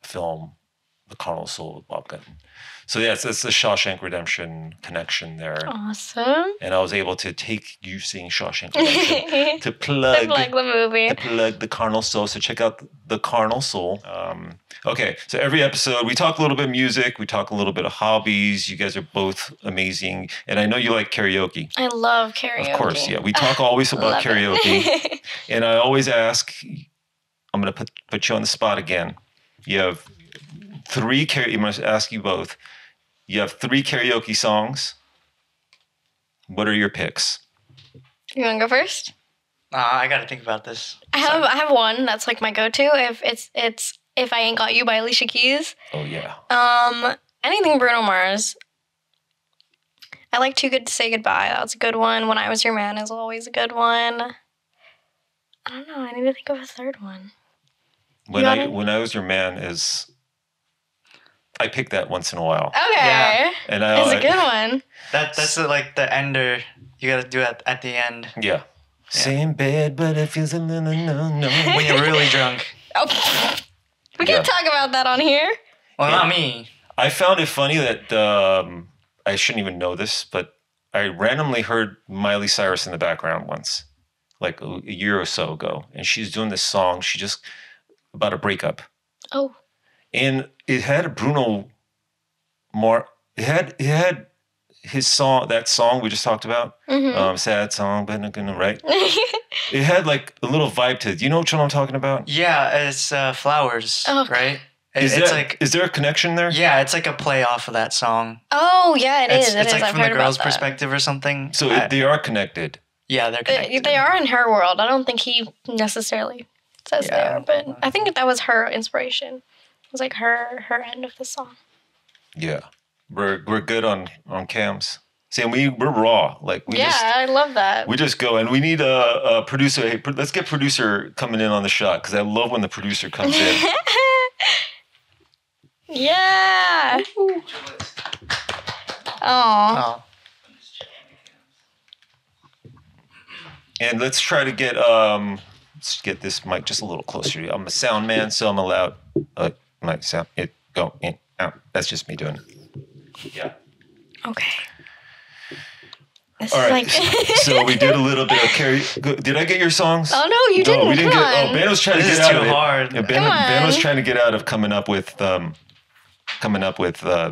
film, The Carnal Soul with Bob Gunton. So yeah, it's the Shawshank Redemption connection there. Awesome. And I was able to take you seeing Shawshank Redemption to plug the movie. To plug The Carnal Soul. So check out The Carnal Soul. Okay, so every episode we talk a little bit of music, we talk a little bit of hobbies. You guys are both amazing, and I know you like karaoke. I love karaoke. Of course, yeah. We talk always about karaoke, and I always ask. I'm going to put you on the spot again. You have three I'm going to ask you both. You have 3 karaoke songs. What are your picks? You want to go first? I got to think about this. I have one that's like my go-to. If I Ain't Got You by Alicia Keys. Oh yeah. Anything Bruno Mars. I like Too Good to Say Goodbye. That's a good one. When I Was Your Man is always a good one. I don't know. I need to think of a third one. When I Was Your Man is. I pick that once in a while. Okay. Yeah. And it's a good one. That's like the ender. You got to do it at the end. Yeah. Same bed, but it feels no. When you're really drunk. Oh, we can't talk about that on here. Well, not me. I found it funny that I shouldn't even know this, but I randomly heard Miley Cyrus in the background once, like a year or so ago, and she's doing this song. About a breakup. Oh. And it had Bruno Mars. It had his song, that song we just talked about. Mm-hmm. Sad song, but not gonna right. It had like a little vibe to it. Do you know what I'm talking about? Yeah, it's Flowers, right? Is there a connection there? Yeah, it's like a play off of that song. Oh yeah, it is. It's like from the girl's perspective or something. So they are connected. Yeah, they're connected. They are in her world. I don't think he necessarily says they are, but I think that was her inspiration. It was like her end of the song. Yeah, we're good on cams. See, and we're raw. Like I love that. We just go, and we need a producer. Hey, let's get producer coming in on the shot, because I love when the producer comes in. Yeah. Oh. And let's try to get this mic just a little closer to you. I'm a sound man, so I'm allowed my sound it go in out. That's just me doing it. Yeah. Okay. This All is right. like. So we did a little bit of karaoke. Did I get your songs? Oh no, you didn't. We didn't Come get. on. Oh, Ben was trying to This get is out too of it. hard. Yeah, Come on. Ben was trying to get out of coming up with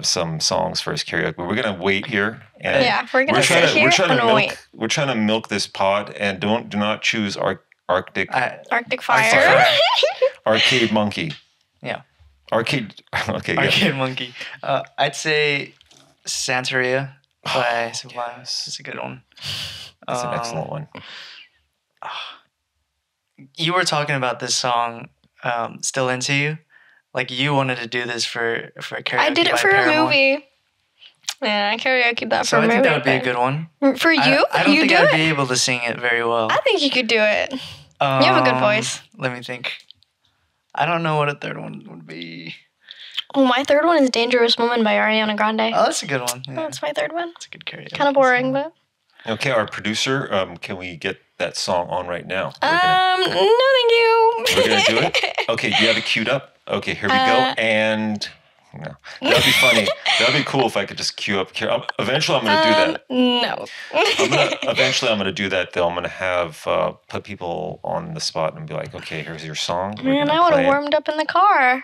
some songs for his karaoke. We're gonna wait here. And Yeah, we're gonna sit here and wait. We're trying to milk this pod, and do not choose Arctic Arctic Fire. Arcade Monkey. Yeah. Arcade. Okay. Arcade Monkey. I'd say Santeria by Sublime. It's a good one. That's an excellent one. You were talking about this song, "Still Into You." Like you wanted to do this for karaoke. I did it by for Paramore. a movie. Yeah, I karaoke'd that So for a I movie. think that would be a good one. For you? I don't you think do I'd it? be able to sing it very well. I think you could do it. You have a good voice. Let me think. I don't know what a third one would be. Oh, my third one is Dangerous Woman by Ariana Grande. Oh, that's a good one. Yeah. That's my third one. That's a good karaoke. Kind of boring, but. Okay, our producer, can we get that song on right now? No, thank you. We're gonna do it. Okay, do you have it queued up? Okay, here we go. And no, that'd be funny. That'd be cool if I could just queue up. Eventually, I'm gonna do that. No. Eventually, I'm gonna do that. Though I'm gonna have put people on the spot and be like, okay, here's your song. We're Man, gonna I would play have it. warmed up in the car.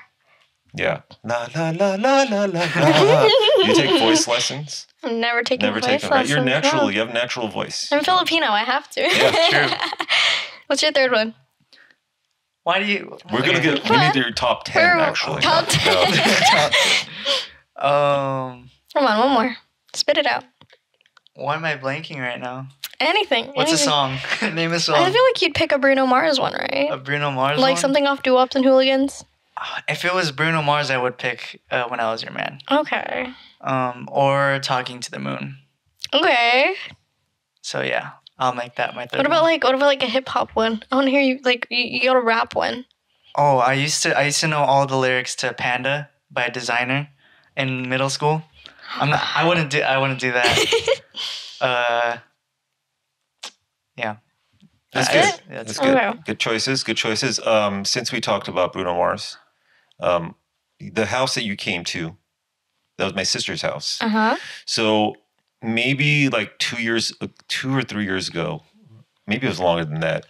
Yeah. La la la la la la la. You take voice lessons? I've never taken Never voice taken. Right? You're lessons, natural. no. You have natural voice. I'm Filipino. I have to. Yeah, true. What's your third one? Why do you? We're gonna okay. get. We need your top 10 actually. Top 10. Um, Come on, one more. Spit it out. why am I blanking right now? Anything. What's a anything. song? Name a song. I feel like you'd pick a Bruno Mars one, right? A Bruno Mars Like one? something off Doo Wops and Hooligans. If it was Bruno Mars, I would pick "When I Was Your Man." Okay. Or "Talking to the Moon." Okay. So yeah, I'll make that my third. What about one. like a hip hop one? I want to hear you like you got a rap one. Oh, I used to know all the lyrics to "Panda" by Designer in middle school. I wouldn't do that. Yeah. That's That's good. it? Yeah, That's that's good. Okay. Good choices. Good choices. Since we talked about Bruno Mars, the house that you came to, that was my sister's house. Uh-huh. So maybe like 2 or 3 years ago, maybe it was longer than that.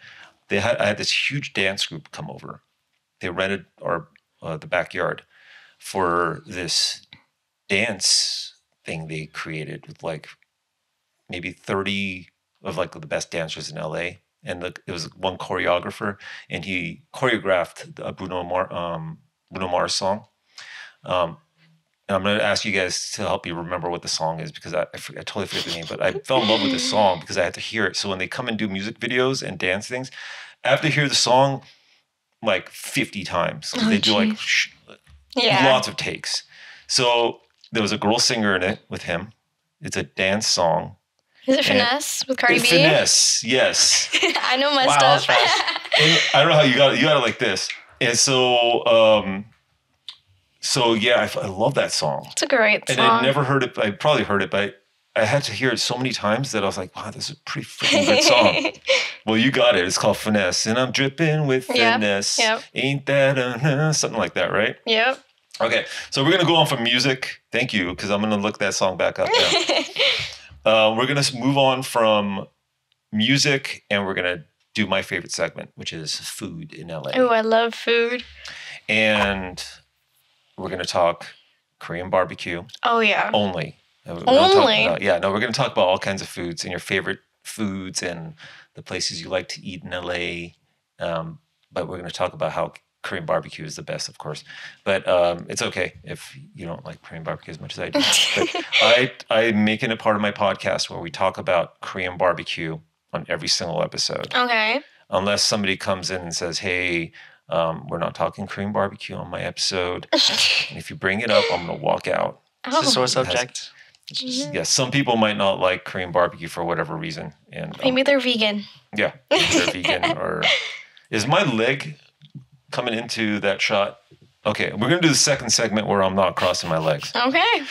I had this huge dance group come over. They rented the backyard for this dance thing they created with like maybe 30 of like the best dancers in LA. And it was one choreographer, and he choreographed a Bruno Mars song. And I'm going to ask you guys to help me remember what the song is, because I totally forget the name, but I fell in love with this song because I had to hear it. So when they come and do music videos and dance things, I have to hear the song like 50 times. They do like Yeah. lots of takes. So there was a girl singer in it with him. It's a dance song. Is it Finesse with Cardi B? Finesse, yes. I know my Wow, that was stuff. fast. And I don't know how you got it like this. And so yeah, I love that song. It's a great And song. I'd never heard it. I probably heard it, but I had to hear it so many times that I was like, wow, this is a pretty freaking good song. Well, you got it. It's called Finesse. And I'm dripping with finesse. Yep. Ain't that something like that, right? Yep. Okay. So we're going to go on from music. Thank you, because I'm going to look that song back up now. We're going to move on from music, and we're going to do my favorite segment, which is food in LA. Oh, I love food. And we're going to talk Korean barbecue Oh yeah. only. We're Only? we're going to talk about all kinds of foods and your favorite foods and the places you like to eat in LA. But we're going to talk about how Korean barbecue is the best, of course. But it's okay if you don't like Korean barbecue as much as I do. But I'm making it part of my podcast where we talk about Korean barbecue on every single episode. Okay. Unless somebody comes in and says, hey, we're not talking Korean barbecue on my episode. And if you bring it up, I'm going to walk out. It's a sore It has- subject. Yeah, some people might not like Korean barbecue for whatever reason. And Maybe they're vegan. yeah, maybe they're vegan. Or is my leg coming into that shot? Okay, we're going to do the second segment where I'm not crossing my legs. Okay.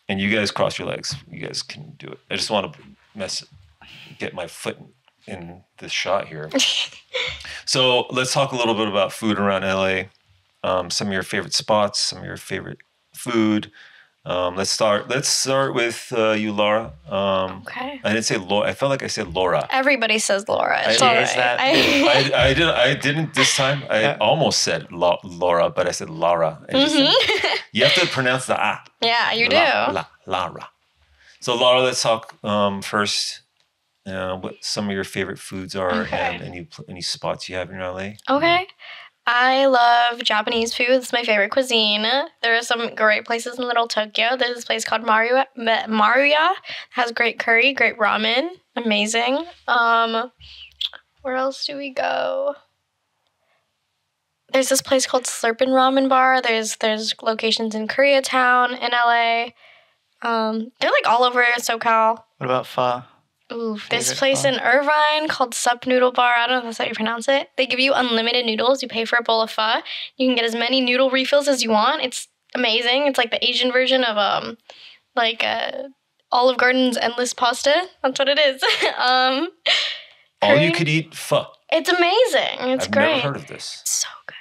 And you guys cross your legs. You guys can do it. I just want to get my foot in this shot here. So let's talk a little bit about food around LA. Some of your favorite spots, some of your favorite food. Let's start with you, Laura. Okay. I didn't say Laura. I felt like I said Laura. Everybody says Laura. It's I- all is right. that- I didn't this time. I Yeah. almost said Laura, but I said Lara. I just didn't. You have to pronounce the ah. Yeah, you do. Lara. So Laura, let's talk first. What some of your favorite foods are Okay. and any spots you have in LA. Okay. I love Japanese food. It's my favorite cuisine. There are some great places in Little Tokyo. There's this place called Maruya. It has great curry, great ramen. Amazing. Where else do we go? There's this place called Slurpin' Ramen Bar. There's locations in Koreatown, in LA. They're like all over SoCal. What about pho? Ooh, this Favorite place pho? in Irvine called Sup Noodle Bar. I don't know if that's how you pronounce it. They give you unlimited noodles. You pay for a bowl of pho. You can get as many noodle refills as you want. It's amazing. It's like the Asian version of Olive Garden's endless pasta. That's what it is. All curry. you could eat pho. It's amazing. It's I've great. never heard of this. It's so good.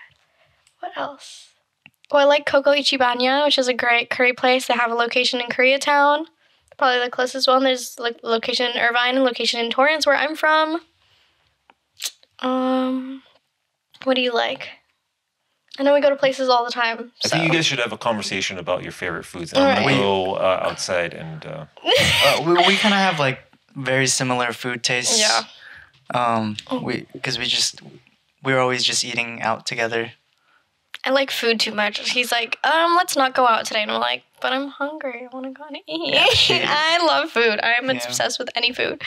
What else? Oh, I like Coco Ichibanya, which is a great curry place. They have a location in Koreatown. Probably the closest one. There's like location in Irvine and location in Torrance, where I'm from. What do you like? I know we go to places all the time. I So. think you guys should have a conversation about your favorite foods. And I'm Alright. gonna go outside and. We kind of have like very similar food tastes. Yeah. We're always just eating out together. I like food too much. He's like, let's not go out today. And I'm like, but I'm hungry. I want to go and eat. Yeah, she is. I love food. I am Yeah. obsessed with any food.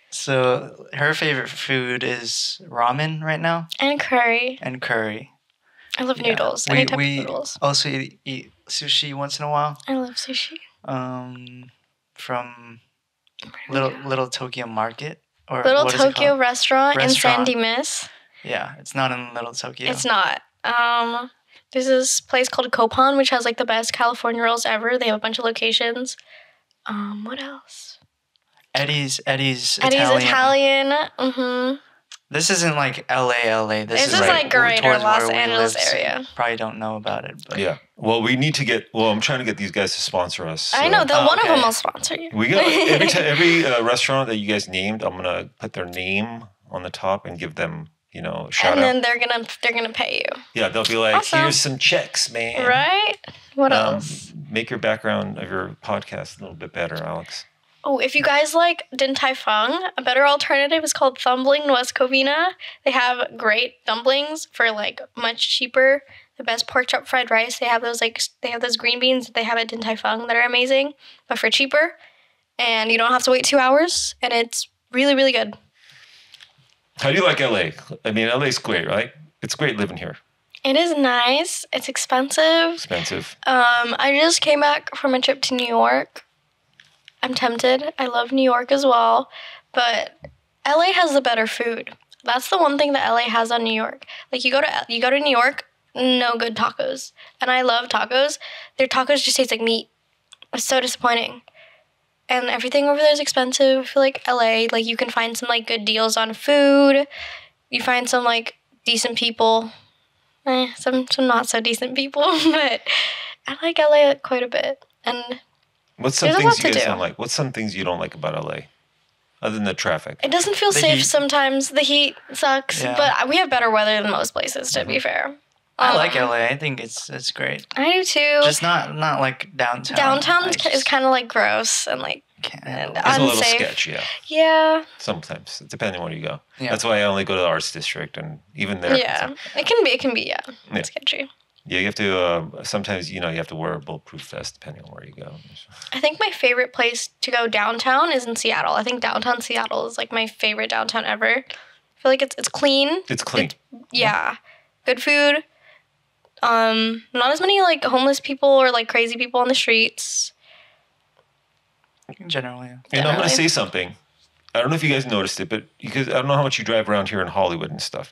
So her favorite food is ramen right now And curry. and curry. I love Yeah. noodles. Any type of We noodles. also eat sushi once in a while. I love sushi. From Little Tokyo Market or Little what is it Tokyo called? restaurant in Restaurant. Sandy Miss. Yeah, it's not in Little Tokyo. It's not. There's this place called Copan, which has like the best California rolls ever. They have a bunch of locations. What else? Eddie's Eddie's Italian. Mm-hmm. This isn't like LA. This is is like greater towards Los where we Angeles live, so area. you probably don't know about it, but Yeah. Well, we need to get. Well, I'm trying to get these guys to sponsor us. I so- know. One of okay. them will sponsor you. We got every restaurant that you guys named. I'm gonna put their name on the top and give them, a shout And out. then they're gonna pay you, Yeah, they'll be like, Awesome. "Here's some checks, man." right? What else? Make your background of your podcast a little bit better, Alex. Oh, if you guys like Din Tai Fung, a better alternative is called Thumbling West Covina. They have great dumplings for like much cheaper. The best pork chop fried rice. They have those green beans that they have at Din Tai Fung that are amazing, but for cheaper. And you don't have to wait 2 hours, and it's really, really good. How do you like LA? I mean, LA's great, right? It's great living here. It is nice. It's expensive. Expensive. I just came back from a trip to New York. I'm tempted. I love New York as well, but LA has the better food. That's the one thing that LA has on New York. Like you go to New York, no good tacos. And I love tacos. Their tacos just taste like meat. It's so disappointing. And everything over there is expensive. I feel like LA, like you can find some like good deals on food. You find some like decent people. Some not so decent people, but I like LA quite a bit. And What's some There's a things lot you to guys do. don't like? What's some things you don't like about LA? Other than the traffic. it doesn't feel The safe heat. sometimes. The heat sucks, Yeah. but we have better weather than most places, to be fair. I like LA. I think it's great. I do too. Just not like downtown. Downtown I is just kind of like gross and like can't and handle it. It's a little unsafe. sketch, yeah. Yeah, Sometimes, depending on where you go. Yeah. That's why I only go to the arts district, and even there. yeah. It can be. Yeah, Yeah. it's sketchy. Yeah, you have to. Sometimes you have to wear a bulletproof vest depending on where you go. I think my favorite place to go downtown is in Seattle. I think downtown Seattle is like my favorite downtown ever. I feel like it's clean. It's clean. Yeah, good food. Not as many like homeless people or like crazy people on the streets. Generally. And I'm Generally. gonna say something. I don't know if you guys noticed it, but because I don't know how much you drive around here in Hollywood and stuff,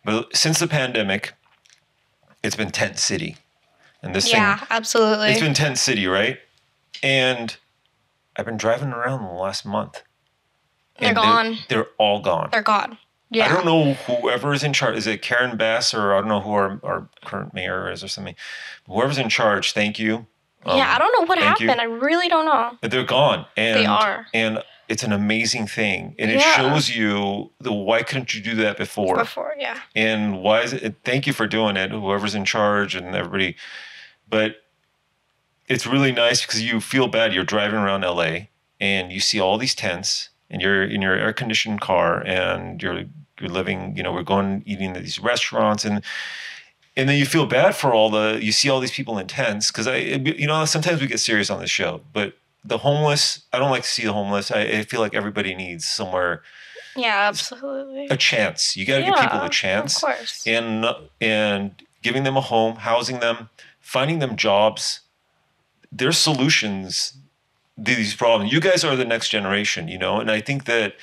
but since the pandemic, it's been tent city, and this Yeah, thing. absolutely. It's been tent city, right? And I've been driving around the last month. They're and gone. They're all gone. They're gone. Yeah. I don't know whoever is in charge. Is it Karen Bass or I don't know who our current mayor is or something. Whoever's in charge, thank you. Yeah, I don't know what thank you. happened. I really don't know. They're gone. And, They are. And it's an amazing thing. And it Yeah. shows you why couldn't you do that before? Yeah. And why is it? Thank you for doing it, whoever's in charge and everybody. But it's really nice because you feel bad. You're driving around LA and you see all these tents and you're in your air conditioned car and you're living, we're going eating at these restaurants and then you feel bad for you see all these people in tents because sometimes we get serious on this show, but the homeless, I don't like to see the homeless. I feel like everybody needs somewhere. Yeah, absolutely. A chance. You got to give people a chance. Of course. And giving them a home, housing them, finding them jobs. There's solutions to these problems. You guys are the next generation, and I think that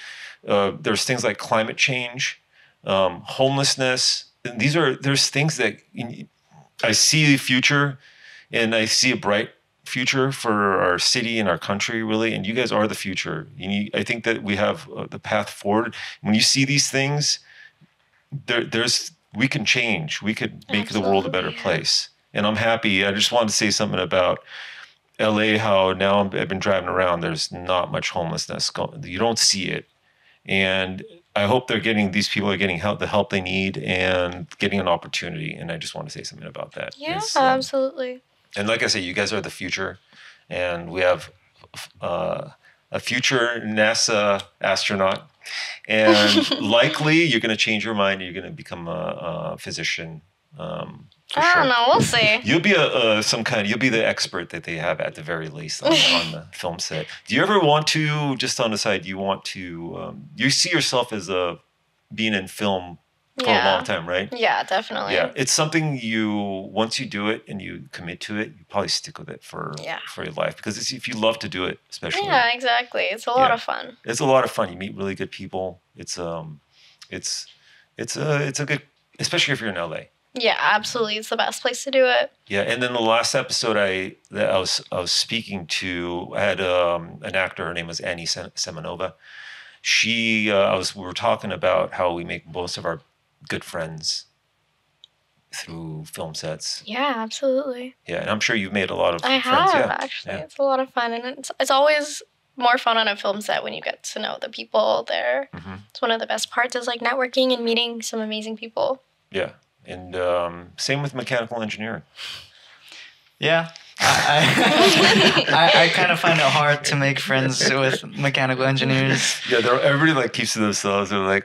there's things like climate change, homelessness. There's things that I see the future, and I see a bright future for our city and our country, really. And you guys are the future. I think that we have the path forward. When you see these things, we can change. We could make the world a better place. And I'm happy. I just wanted to say something about LA, how now I've been driving around, there's not much homelessness. You don't see it. And I hope these people are getting the help they need and getting an opportunity. And I just want to say something about that. Yeah, absolutely. And like I say, you guys are the future. And we have a future NASA astronaut. And likely you're going to change your mind. You're going to become a physician. I don't know. We'll see. You'll be you'll be the expert that they have at the very least on the film set. Do you ever want to, just on the side, you see yourself as being in film for a long time, right? Yeah, definitely. Yeah, it's something once you do it and you commit to it, you probably stick with it for your life because if you love to do it, especially. Yeah, exactly. It's a lot of fun. It's a lot of fun. You meet really good people. It's a good, especially if you're in LA. Yeah, absolutely. It's the best place to do it. Yeah, and then the last episode I was speaking to, I had an actor. Her name was Annie Semenova. We were talking about how we make most of our good friends through film sets. Yeah, absolutely. Yeah, and I'm sure you've made a lot of friends. I have, actually. Yeah. It's a lot of fun, and it's always more fun on a film set when you get to know the people there. Mm-hmm. It's one of the best parts is like networking and meeting some amazing people. Yeah. And same with mechanical engineering. Yeah. I kind of find it hard to make friends with mechanical engineers. Yeah, everybody keeps to themselves. They're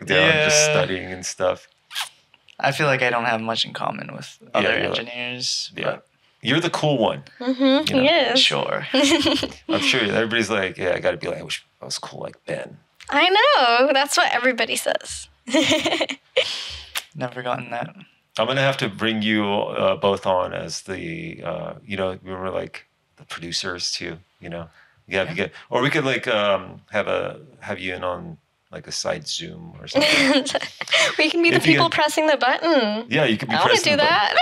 just studying and stuff. I feel like I don't have much in common with other engineers. You're the cool one. Mm-hmm. Yes. Sure. I'm sure everybody's I got to be I wish I was cool like Ben. I know. That's what everybody says. Never gotten that. I'm gonna have to bring you both on as the we were the producers too. You or we could have you in on a side Zoom or something. We can be the people pressing the button. Yeah, you could be. I want to do that.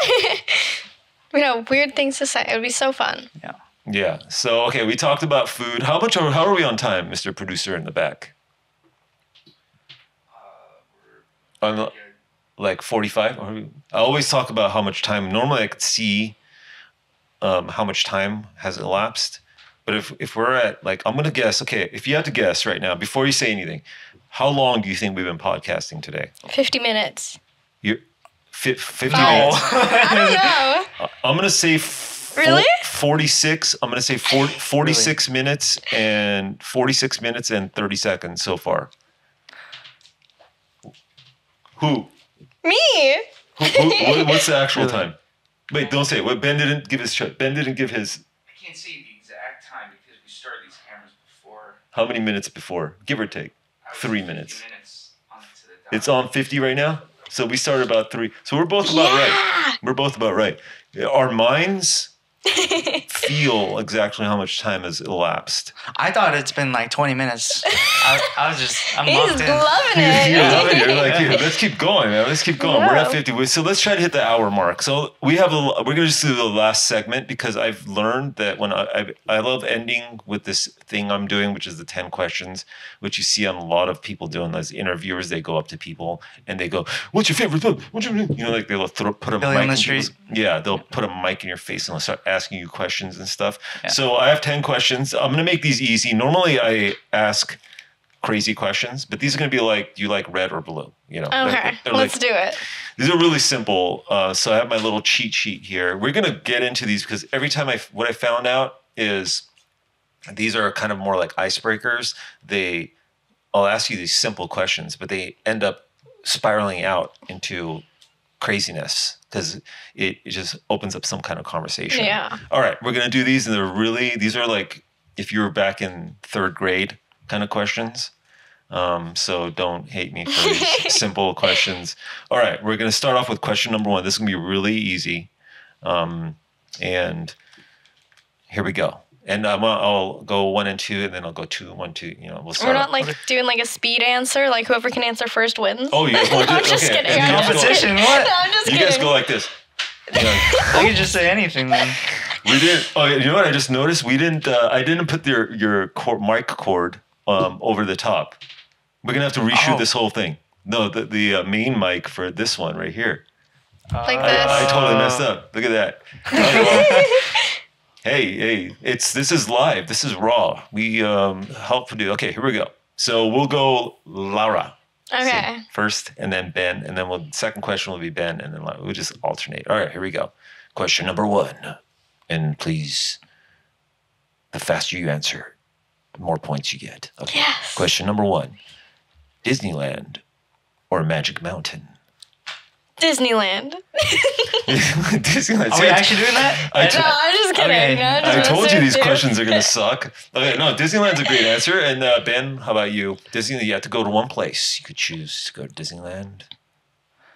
Weird things to say. It would be so fun. Yeah. Yeah. So okay, we talked about food. How are we on time, Mr. Producer in the back? 45? I always talk about how much time. Normally I could see how much time has elapsed. But if we're at I'm going to guess. Okay, if you had to guess right now, before you say anything, how long do you think we've been podcasting today? 50 minutes. 50 minutes? I don't know. I'm going to say 46. I'm going to say 46 really? minutes and 46 minutes and 30 seconds so far. Who? Me. What's the actual time? Wait, don't say it. Ben didn't give his. Ben didn't give his. I can't say the exact time because we started these cameras before. How many minutes before? Give or take. 3 minutes. 50 minutes onto the dot. It's on 50 right now? So we started about 3. So we're both about right. We're both about right. Our minds feel exactly how much time has elapsed. I thought it's been 20 minutes. I'm He's locked in. loving it. You're loving it. You're let's keep going, man. Let's keep going. Yeah. We're at 50. So let's try to hit the hour mark. So we're going to just do the last segment because I've learned that when I love ending with this thing I'm doing, which is the 10 questions, which you see on a lot of people doing. As interviewers, they go up to people and they go, "What's your favorite book? What's your," they'll put a Billy mic on the in street. they'll put a mic in your face and they'll start asking you questions and stuff. Yeah. So I have 10 questions. I'm going to make these easy. Normally I ask crazy questions, but these are going to be like, do you like red or blue? You know, Okay, they're let's like, do it. these are really simple. So I have my little cheat sheet here. We're going to get into these because every time what I found out is these are kind of more like icebreakers. I'll ask you these simple questions, but they end up spiraling out into craziness because it just opens up some kind of conversation. Yeah. All right, we're going to do these, and these are like if you were back in 3rd grade kind of questions. So don't hate me for these simple questions. All right, we're going to start off with question number 1. This is going to be really easy. And here we go. And I'll go 1 and 2, and then I'll go 2, 1, 2. You know, we'll start. We're not like doing like a speed answer, like whoever can answer first wins. Oh, you guys want to do I'm it? just Okay. kidding. And you I'm guys just go- Competition? kidding. What? No, I'm just You kidding. guys go like this. Yeah. I could just say anything then. We didn't. Oh, you know what? I just noticed we didn't. I didn't put your mic cord over the top. We're gonna have to reshoot this whole thing. No, the main mic for this one right here. Like I this. totally messed up. Look at that. Oh, well. Hey, this is live. This is raw. We help produce. Okay, here we go. So we'll go Lara. Okay. First, and then Ben, and then second question will be Ben, and then Lara. We'll just alternate. All right, here we go. Question number 1, and please, the faster you answer, the more points you get. Okay. Yes. Question number 1: Disneyland or Magic Mountain? Disneyland. Disneyland. Are we actually doing that? I No, I'm just kidding. Okay. I told you these questions are going to to. suck. Okay, no, Disneyland's a great answer. And Ben, how about you? Disneyland, you have to go to one place. You could choose to go to Disneyland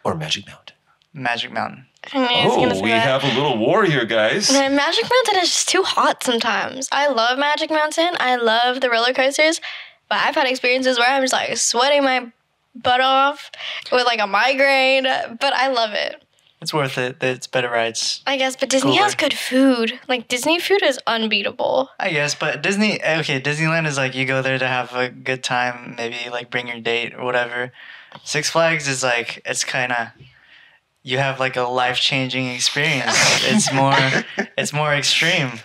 or Magic Mountain. Magic Mountain. Oh, we have a little war here, guys. Man, Magic Mountain is just too hot sometimes. I love Magic Mountain. I love the roller coasters, but I've had experiences where I'm just like sweating my butt off with like a migraine, but I love it. It's worth it. It's better rides. I guess, but Disney has good food. Like Disney food is unbeatable. I guess, but Disneyland is like you go there to have a good time, maybe like bring your date or whatever. Six Flags is like, it's kind of, you have like a life-changing experience. It's more extreme,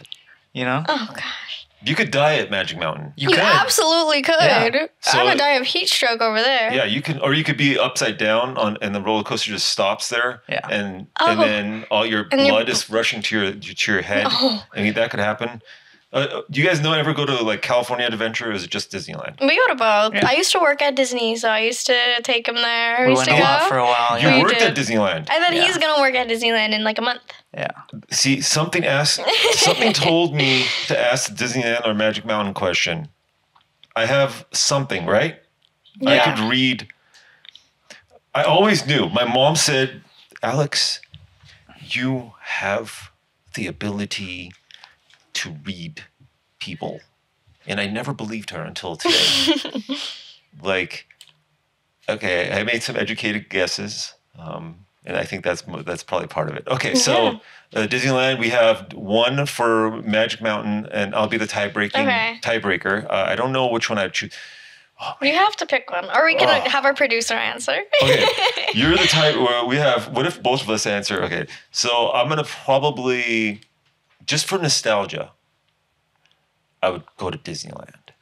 you know? Oh gosh. You could die at Magic Mountain. You absolutely could. Yeah. So- I'm gonna die of heat stroke over there. Yeah, you can, or you could be upside down and the roller coaster just stops there. Yeah. And Oh. then all your And blood is rushing to your head. Oh. I mean, that could happen. Do you guys ever go to like California Adventure, or is it just Disneyland? We go to both. Yeah. I used to work at Disney, so I used to take him there. We We used went to a lot go. for a while. You Yeah. worked did. at Disneyland. And then Yeah. he's gonna work at Disneyland in like a month. Yeah. See, something told me to ask the Disneyland or Magic Mountain question. I have something, right? I Yeah. could read. I always knew. My mom said, Alex, you have the ability to read people. And I never believed her until today. Like, okay, I made some educated guesses. And I think that's probably part of it. Okay, so Disneyland, we have 1 for Magic Mountain, and I'll be the tiebreaker. I don't know which one I'd choose. You have to pick one, or we can have our producer answer. Okay, you're the tie. We have. What if both of us answer? Okay, so I'm gonna probably, just for nostalgia, I would go to Disneyland,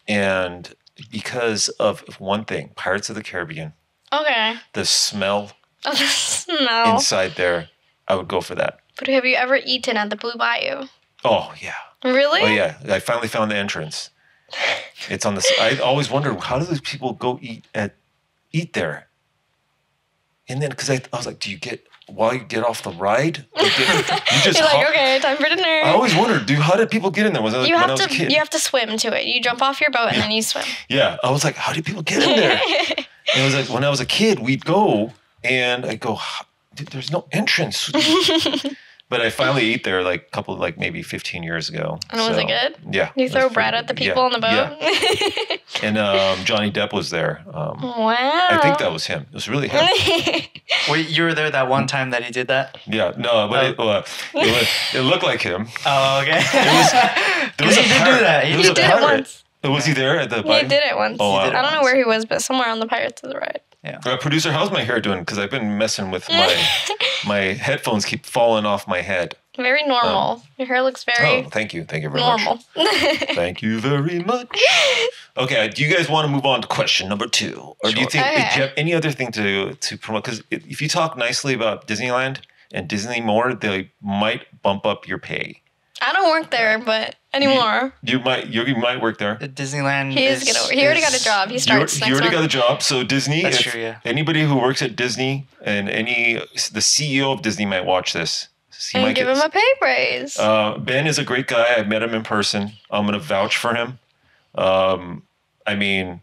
and because of one thing, Pirates of the Caribbean. Okay. The smell Oh, the smell. inside there, I would go for that. But have you ever eaten at the Blue Bayou? Oh yeah. Really? Oh yeah. I finally found the entrance. It's on the. I always wondered, how do these people go eat there? And then because I was like, do you get while you get off the ride? You just You're like, hop- okay, time for dinner. I always wondered, how did people get in there? When I was a kid? You have to swim to it. You jump off your boat and then you swim. Yeah, I was like, how did people get in there? And it was like when I was a kid, we'd go and I'd go, dude, there's no entrance. But I finally ate there like a couple, like maybe 15 years ago. And was it good? Yeah. You it throw was bread pretty at the good. people on the boat? Yeah. And Johnny Depp was there. Wow. I think that was him. It was really him. Wait, you were there that one time that he did that? Yeah, no, but it looked like him. Oh, okay. There was He a did do pirate. that. There He was He a did it pirate. once. Was he there at the He bike? did it once. Oh, wow. I don't know where he was, but somewhere on the Pirates of the Ride. Producer, how's my hair doing? Because I've been messing with my headphones keep falling off my head. Very normal. Your hair looks very Thank you very normal. much. Thank you very much. Okay, do you guys want to move on to question number 2? Or do you think, do you have any other thing to promote? Because if you talk nicely about Disneyland and Disney more, they might bump up your pay. I don't work there, but anymore. You might work there. Disneyland. He already got a job. He starts next You already month. got a job. So Disney, That's true, yeah. Anybody who works at Disney and the CEO of Disney might watch this. And give him a pay raise. Ben is a great guy. I met him in person. I'm going to vouch for him. I mean,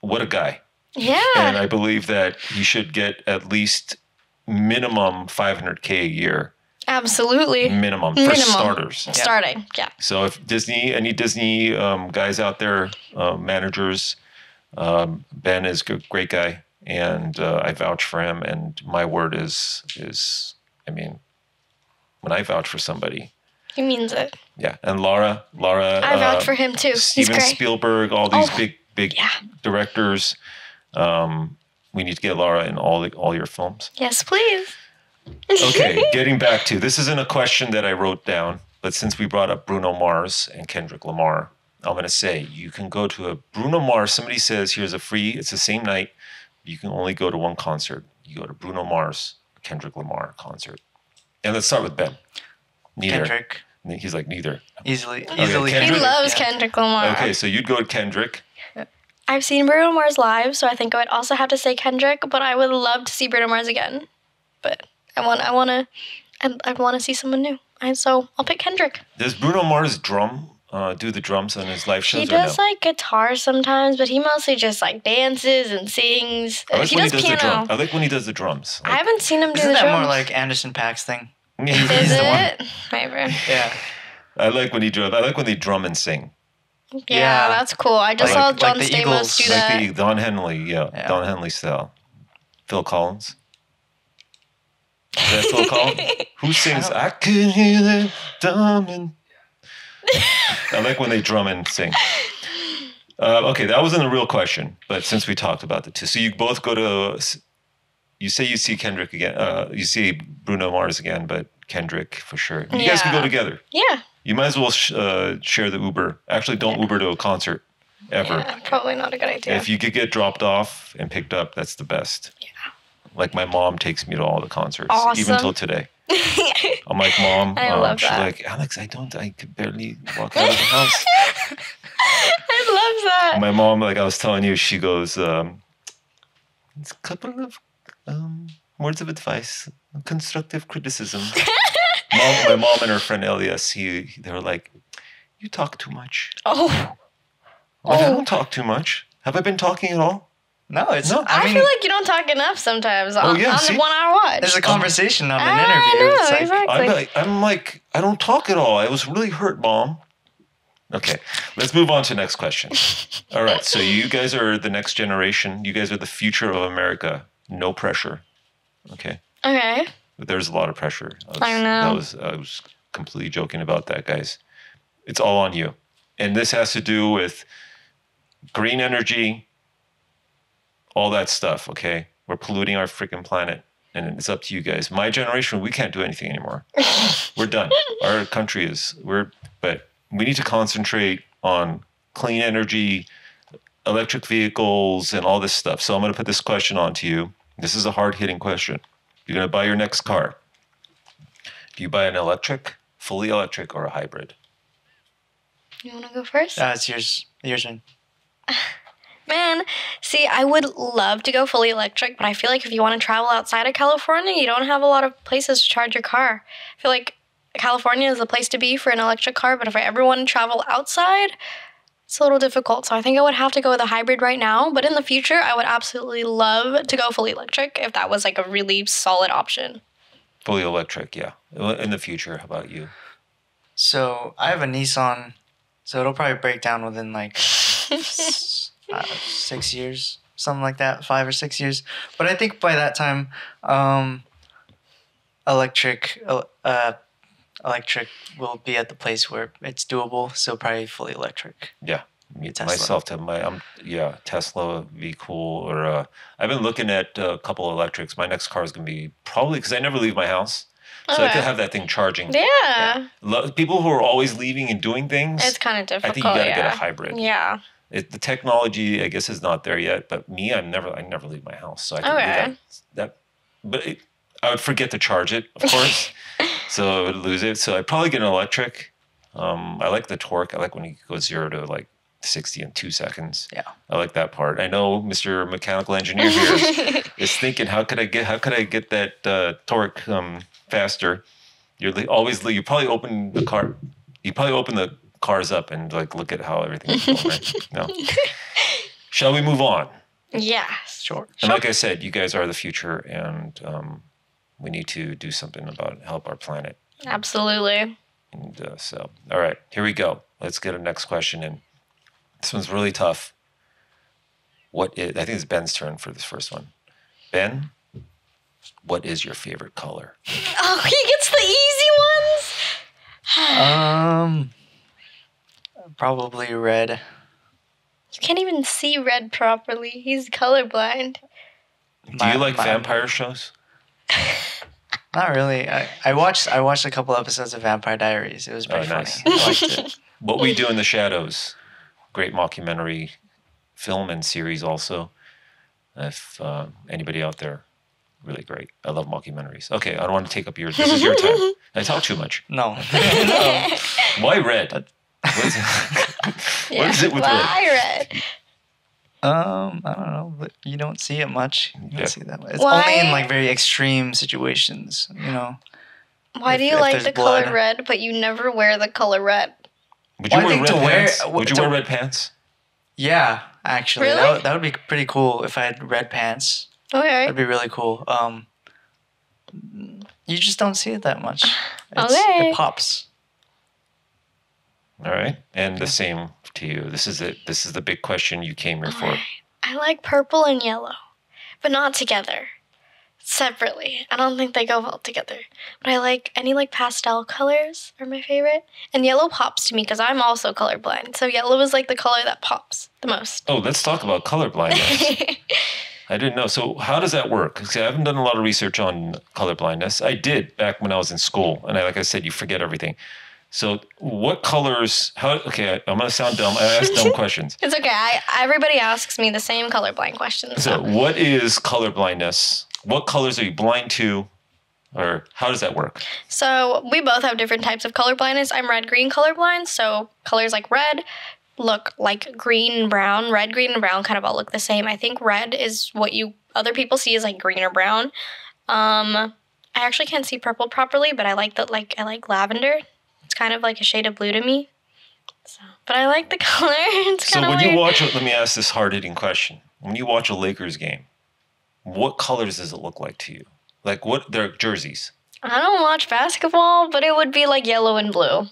what a guy. Yeah. And I believe that he should get at least minimum $500K a year. Absolutely. Minimum for starters. Starting, yeah. So if any Disney guys out there, managers, Ben is a great guy, and I vouch for him. And my word is, I mean, when I vouch for somebody, He means it. yeah. And Lara, I vouch for him too. Steven He's great. Spielberg, all these big directors. We need to get Lara in all your films. Yes, please. Okay, getting back to, this isn't a question that I wrote down, but since we brought up Bruno Mars and Kendrick Lamar, I'm going to say you can go to a Bruno Mars. Somebody says here's it's the same night. You can only go to one concert. You go to Bruno Mars, Kendrick Lamar concert. And let's start with Ben. Neither. Kendrick. He's like, neither. Easily. Kendrick. He loves Kendrick Lamar. Okay, so you'd go to Kendrick. I've seen Bruno Mars live, so I think I would also have to say Kendrick, but I would love to see Bruno Mars again. But I want to see someone new. And so I'll pick Kendrick. Does Bruno Mars do the drums on his live shows? He does like guitar sometimes, but he mostly just like dances and sings. I like He when does he does piano. I like when he does the drums. I haven't seen him do Isn't the that drums. more like Anderson .Paak's thing? Is the one. it? Maybe. Yeah. I like when they drum and sing. Yeah, that's cool. I just saw Like John the Stamos Eagles, do that. Like the Don Henley, Don Henley style. Phil Collins. Is that Phil Collins? Who sings I can hear the drumming? I like when they drum and sing. Okay, that wasn't a real question, but since we talked about the two. So you both go to, you say you see Kendrick again, you see Bruno Mars again, but Kendrick for sure. You guys can go together. Yeah. You might as well share the Uber. Actually, don't Uber to a concert ever. Yeah, probably not a good idea. If you could get dropped off and picked up, that's the best. Yeah. Like my mom takes me to all the concerts, Awesome. even till today. I'm like, Mom. I love she's that. like, Alex, I could barely walk out of the house. I love that. My mom, like I was telling you, she goes, it's a couple of words of advice, constructive criticism. My mom and her friend Elias, they were like, you talk too much. Oh. I'm like, I don't talk too much. Have I been talking at all? No, it's. No. I mean, feel like you don't talk enough sometimes on yeah, the 1 hour watch. there's a conversation on an I interview. know, It's like, exactly. I'm like, I don't talk at all. I was really hurt, Mom. Okay, let's move on to the next question. All right, so you guys are the next generation. You guys are the future of America. No pressure. Okay? Okay. But there's a lot of pressure. I know. I was completely joking about that, guys. It's all on you. And this has to do with green energy, all that stuff, okay? We're polluting our freaking planet, and it's up to you guys. My generation, we can't do anything anymore. We're done. Our country but we need to concentrate on clean energy, electric vehicles, and all this stuff. So I'm going to put this question on to you. This is a hard-hitting question. You're going to buy your next car. Do you buy an electric, fully electric, or a hybrid? You want to go first? it's yours. Yours, man. Man, see, I would love to go fully electric, but I feel like if you want to travel outside of California, you don't have a lot of places to charge your car. I feel like California is the place to be for an electric car, but if I ever want to travel outside, it's a little difficult. So I think I would have to go with a hybrid right now, but in the future, I would absolutely love to go fully electric if that was like a really solid option. Fully electric, yeah. In the future, how about you? So I have a Nissan, so it'll probably break down within like 6 years, something like that, 5 or 6 years. But I think by that time, electric will be at the place where it's doable. So probably fully electric. Yeah. Tesla. Myself, Tesla would be cool. Or I've been looking at a couple of electrics. My next car is going to be probably, because I never leave my house. So I could Okay. have that thing charging. Yeah. People who are always leaving and doing things, It's kind of difficult. I think you got to yeah. get a hybrid. Yeah. The technology, I guess, is not there yet. But me, I never leave my house, so I can Okay. do that. But I would forget to charge it, of course, so I would lose it. So I'd probably get an electric. I like the torque. I like when you go 0 to like 60 in 2 seconds. Yeah. I like that part. I know Mr. Mechanical Engineer here is thinking, how could I get that torque faster? You probably open the car. You probably open the cars up and like look at how everything is going. Right? No. Shall we move on? Yes. Sure. And like I said, you guys are the future, and we need to do something about help our planet. Absolutely. And so, all right, here we go. Let's get a next question in. This one's really tough. I think it's Ben's turn for this first one. Ben, what is your favorite color? Oh, he gets the easy ones. Probably red. You can't even see red properly. He's colorblind. Do you like vampire shows? Not really. I watched a couple episodes of Vampire Diaries. It was pretty funny. Nice. I liked it. What We Do in the Shadows. Great mockumentary film and series also. If anybody out there, really great. I love mockumentaries. Okay, I don't want to take up yours. This is your time. I talk too much. No. Why red? What is it with red? Why red? I don't know, but you don't see it much. You Yeah. don't see it that way. It's Why? only in like very extreme situations, you know. Why do you If like there's the color blood. red, but you never wear the color red? Would you Well, I wear think red to wear- pants? Would you to- wear red pants? Yeah, actually, Really? that would be pretty cool if I had red pants. Okay. That'd be really cool. You just don't see it that much. Okay. It pops. All right, and the same to you. This is it. This is the big question you came here for. I like purple and yellow, but not together. Separately. I don't think they go well together. But I like any like pastel colors are my favorite. And yellow pops to me because I'm also colorblind. So yellow is like the color that pops the most. Oh, let's talk about color blindness. I didn't know. So how does that work? Because I haven't done a lot of research on color blindness. I did back when I was in school, and like I said, you forget everything. So what colors? Okay, I'm gonna sound dumb. I ask dumb questions. It's okay. Everybody asks me the same colorblind questions. So what is color blindness? What colors are you blind to, or how does that work? So we both have different types of color blindness. I'm red-green colorblind, so colors like red look like green and brown. Red, green, and brown kind of all look the same. I think red is what other people see as like green or brown. I actually can't see purple properly, but I like I like lavender. It's kind of like a shade of blue to me. So, but I like the color. It's So kind of when weird. you watch, let me ask this hard-hitting question: when you watch a Lakers game, what colors does it look like to you? Like what their jerseys? I don't watch basketball, but it would be like yellow and blue.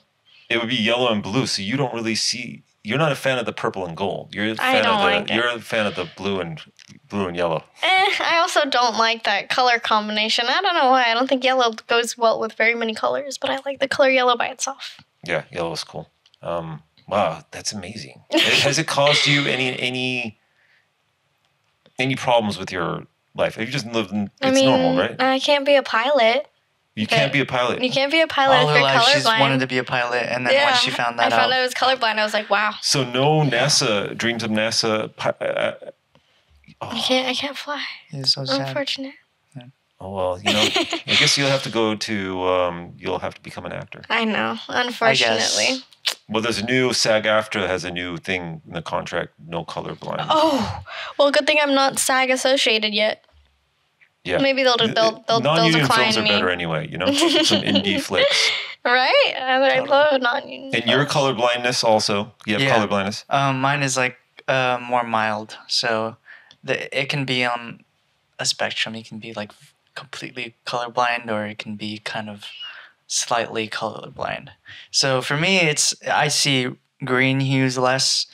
It would be yellow and blue, so you don't really see. You're not a fan of the purple and gold. You're a I fan don't of the. like it. You're a fan of the blue and yellow. I also don't like that color combination. I don't know why. I don't think yellow goes well with very many colors, but I like the color yellow by itself. Yeah, yellow is cool. Wow, that's amazing. Has it caused you any problems with your life? Have you just lived? It's normal, right? I can't be a pilot. You can't be a pilot. You can't be a pilot All if her you're life, she's colorblind. wanted to be a pilot, and then once she found that I found out, I was colorblind. I was like, wow, So no NASA dreams of NASA. I can't fly. it's so sad. Unfortunate. Oh well, I guess you'll have to go to. You'll have to become an actor. I know. Unfortunately. Well, there's a new SAG-AFTRA has a new thing in the contract: no colorblind. Oh, well, good thing I'm not SAG associated yet. Yeah. Maybe they'll non-union decline films are me. better anyway. Some indie flicks. Right? I love non-union. And your films. color blindness also. You have Yeah. color blindness. Mine is like more mild, so it can be on a spectrum. You can be like completely colorblind, or it can be kind of slightly colorblind. So for me, I see green hues less.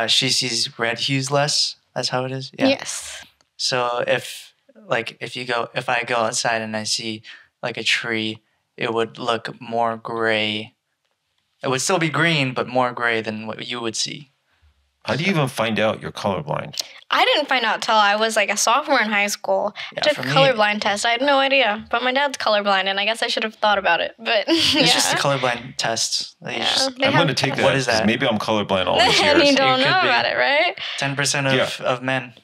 She sees red hues less. That's how it is. Yeah. Yes. So if I go outside and I see like a tree, it would look more gray. It would still be green, but more gray than what you would see. How do you even find out you're colorblind? I didn't find out till I was like a sophomore in high school. Yeah, I took for a me- colorblind test. I had no idea, but my dad's colorblind, and I guess I should have thought about it. But It's yeah. just a colorblind test. They Yeah. just They I'm have going to take that. What is 'cause that? Maybe I'm colorblind all these and you years. don't It could know be. about it, right? 10% of men.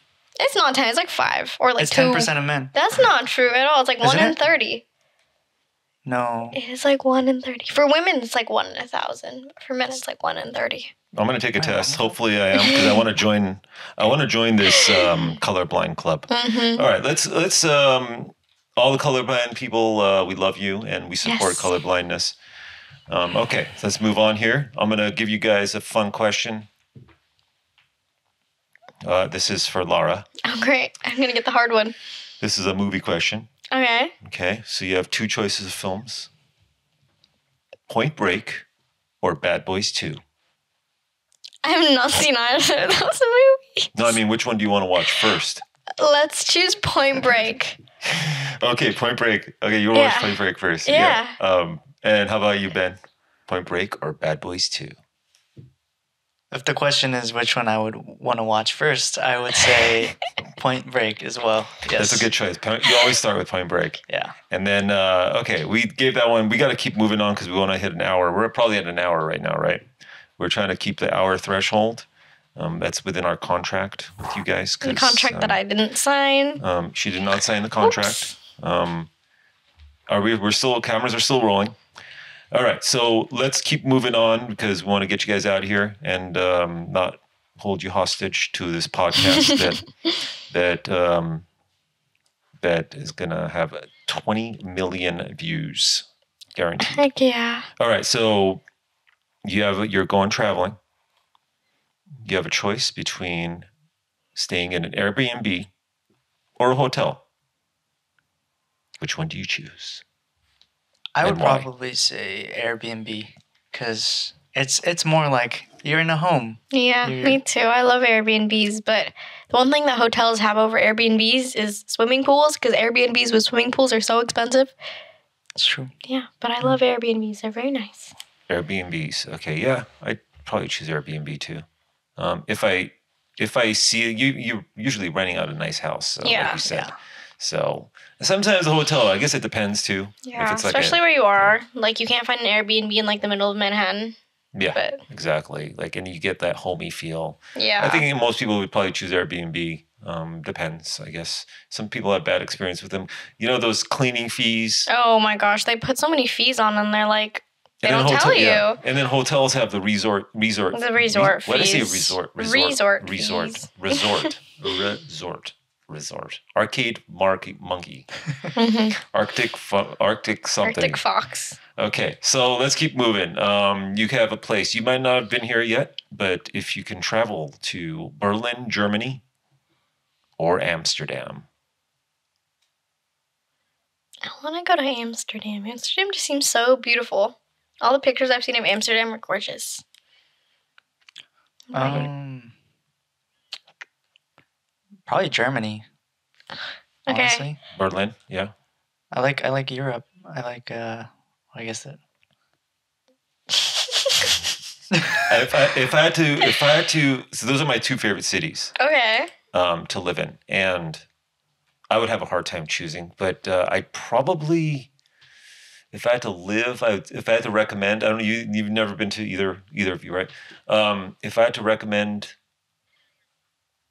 It's not 10. It's like 5 or like It's 2. 10% of men. That's not true at all. It's like 1 Isn't in it? 30. No. It's like 1 in 30. For women, it's like 1 in 1,000. For men, it's like 1 in 30. I'm going to take a test. Hopefully I am, because I want to join. I want to join this colorblind club. Mm-hmm. All right, let's all the colorblind people. We love you and we support Yes. colorblindness. Okay, so let's move on here. I'm going to give you guys a fun question. This is for Lara. Oh, great. I'm going to get the hard one. This is a movie question. Okay. Okay, so you have 2 choices of films: Point Break or Bad Boys 2. I have not seen either of those movies. No, I mean, which one do you want to watch first? Let's choose Point Break. Okay, Point Break. Okay, you want to watch Yeah. Point Break first. Yeah. And how about you, Ben? Point Break or Bad Boys 2? If the question is which one I would want to watch first, I would say Point Break as well. Yes. That's a good choice. You always start with Point Break. Yeah. And then, okay, we gave that one. We got to keep moving on because we want to hit an hour. We're probably at an hour right now, right? We're trying to keep the hour threshold. That's within our contract with you guys. The contract that I didn't sign. She did not sign the contract. We're still, cameras are still rolling. All right, so let's keep moving on because we want to get you guys out of here and not hold you hostage to this podcast that is gonna have 20 million views, guaranteed. Heck yeah. All right, so you're going traveling. You have a choice between staying in an Airbnb or a hotel. Which one do you choose? I would And why? probably say Airbnb because it's more like you're in a home. Yeah, You're- me too. I love Airbnbs, but the one thing that hotels have over Airbnbs is swimming pools because Airbnbs with swimming pools are so expensive. It's true. Yeah, but I love Airbnbs. They're very nice. Airbnbs. Okay, yeah, I'd probably choose Airbnb too. If I see you're usually renting out a nice house, like Yeah, you said. yeah. So sometimes a hotel. I guess it depends too. Yeah, If it's like especially where you are. Like, you can't find an Airbnb in, like, the middle of Manhattan. yeah, but- exactly. Like, and you get that homey feel. Yeah. I think most people would probably choose Airbnb. Depends, I guess. Some people have bad experience with them. You know, those cleaning fees. Oh, my gosh. They put so many fees on them. They're like, they And then don't tell you. yeah. And then hotels have the resort. The resort Why did I say fees. resort? Resort Resort. Resort. Arcade monkey. Arctic something. Arctic Fox. Okay, so let's keep moving. You have a place. You might not have been here yet, but if you can travel to Berlin, Germany, or Amsterdam. I want to go to Amsterdam. Amsterdam just seems so beautiful. All the pictures I've seen of Amsterdam are gorgeous. Probably Germany. Okay. Honestly, Berlin, yeah. I like Europe. I like I guess that. If I had to, so those are my 2 favorite cities Okay. to live in, and I would have a hard time choosing. But I'd probably, if I had to live, if I had to recommend, I don't know, you've never been to either of you, right? If I had to recommend,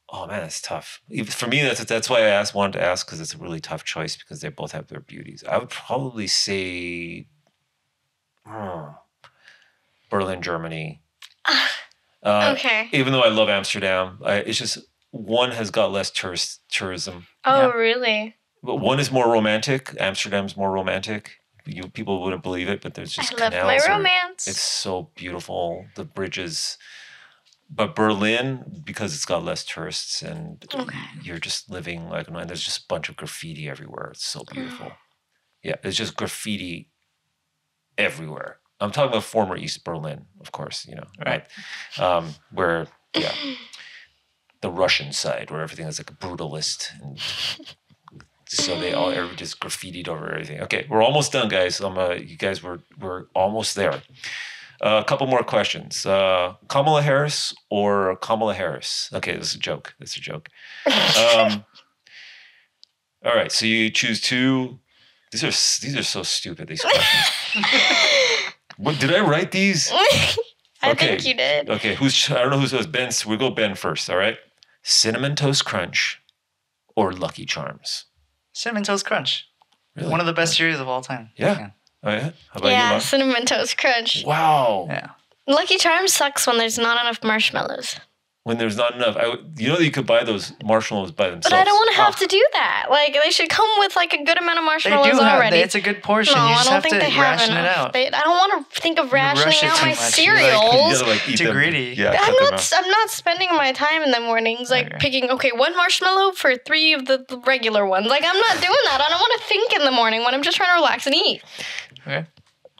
oh man, that's tough. For me, that's why wanted to ask because it's a really tough choice because they both have their beauties. I would probably say Berlin, Germany. Okay. Even though I love Amsterdam, it's just one has got less tourism. Oh, Yeah. really? But one is more romantic. Amsterdam's more romantic. People wouldn't believe it, but there's just I love my canals. romance. It's so beautiful. The bridges. But Berlin, because it's got less tourists and Okay. you're just living like, and there's just a bunch of graffiti everywhere. It's so beautiful. Yeah, there's just graffiti everywhere. I'm talking about former East Berlin, of course, Right. Where, yeah, the Russian side, where everything is like a brutalist. And so everybody just graffitied over everything. Okay, we're almost done, guys. You guys, we're almost there. A couple more questions. Kamala Harris or Kamala Harris? Okay, this is a joke. That's a joke. All right, so you choose two. These are so stupid. These questions. What did I write these? I think you did. Okay, I don't know who's Ben. We'll go Ben first. All right, Cinnamon Toast Crunch or Lucky Charms. Cinnamon Toast Crunch. Really? One of the best cereals of all time. Yeah. Oh yeah. How about you, Yeah, Mom? Cinnamon Toast Crunch. Wow. Yeah. Lucky Charms sucks when there's not enough marshmallows. When there's not enough, you know that you could buy those marshmallows by themselves. But I don't want to have to do that. Like, they should come with like a good amount of marshmallows already. It's a good portion. No, You I just don't have think to they have ration it enough. out. I don't want to think of rationing rush it out too my much. You cereals. You gotta, eat Too them. greedy. Yeah, I'm cut them not. out. I'm not spending my time in the mornings Okay. picking. Okay, one marshmallow for 3 of the regular ones. Like, I'm not doing that. I don't want to think in the morning when I'm just trying to relax and eat. Okay.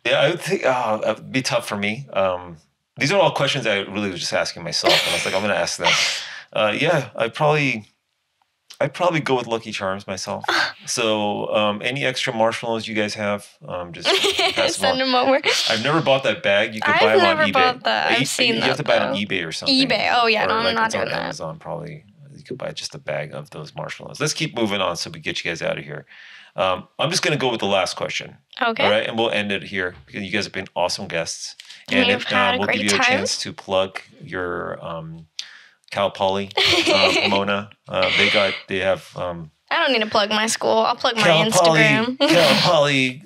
Yeah, I would think it'd be tough for me. These are all questions I really was just asking myself, and I was like, I'm going to ask them. Yeah, I'd probably go with Lucky Charms myself. So, any extra marshmallows you guys have, just pass them Send on. them over. I've never bought that bag. You can I've buy them never on eBay. bought that. I've seen You that, have to buy it on though. eBay or something. eBay. Oh, yeah. Or No, I'm like not it's on doing that. Amazon, probably. You could buy just a bag of those marshmallows. Let's keep moving on so we get you guys out of here. I'm just going to go with the last question. Okay. All right, and we'll end it here because you guys have been awesome guests. And we've had a we'll give great you a time. chance to plug your Cal Poly, Pomona. They have I don't need to plug my school. I'll plug my Cal Poly, Instagram. Cal Poly,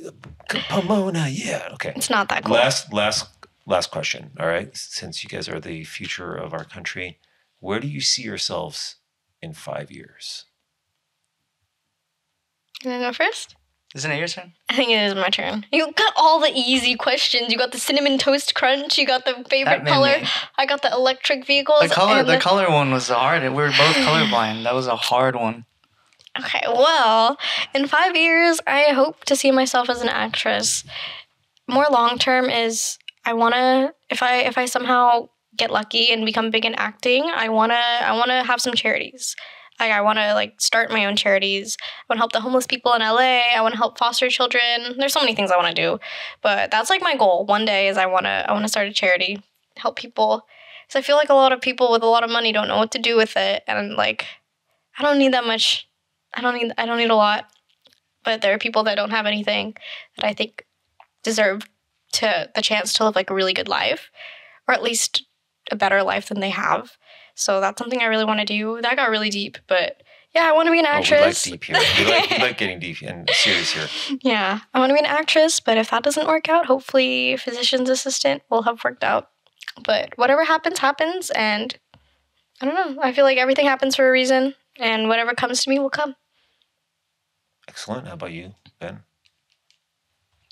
Pomona. Yeah, okay. It's not that cool. Last question. All right, since you guys are the future of our country, where do you see yourselves in 5 years? Can I go first? Isn't it your turn? I think it is my turn. You got all the easy questions. You got the Cinnamon Toast Crunch. You got the favorite That made color. me- I got the electric vehicles. The color one was hard. We were both colorblind. That was a hard one. Okay, well, in 5 years, I hope to see myself as an actress. More long term is I wanna if I somehow get lucky and become big in acting, I wanna have some charities. I want to start my own charities. I want to help the homeless people in LA. I want to help foster children. There's so many things I want to do, but that's my goal. One day is I want to start a charity, help people. So I feel like a lot of people with a lot of money don't know what to do with it, and I don't need that much. I don't need a lot, but there are people that don't have anything that I think deserve the chance to live a really good life, or at least a better life than they have. So that's something I really want to do. That got really deep, but yeah, I want to be an actress. We like deep here. We like getting deep and serious here. Yeah, I want to be an actress, but if that doesn't work out, hopefully physician's assistant will have worked out. But whatever happens, happens, and I don't know. I feel like everything happens for a reason, and whatever comes to me will come. Excellent. How about you, Ben?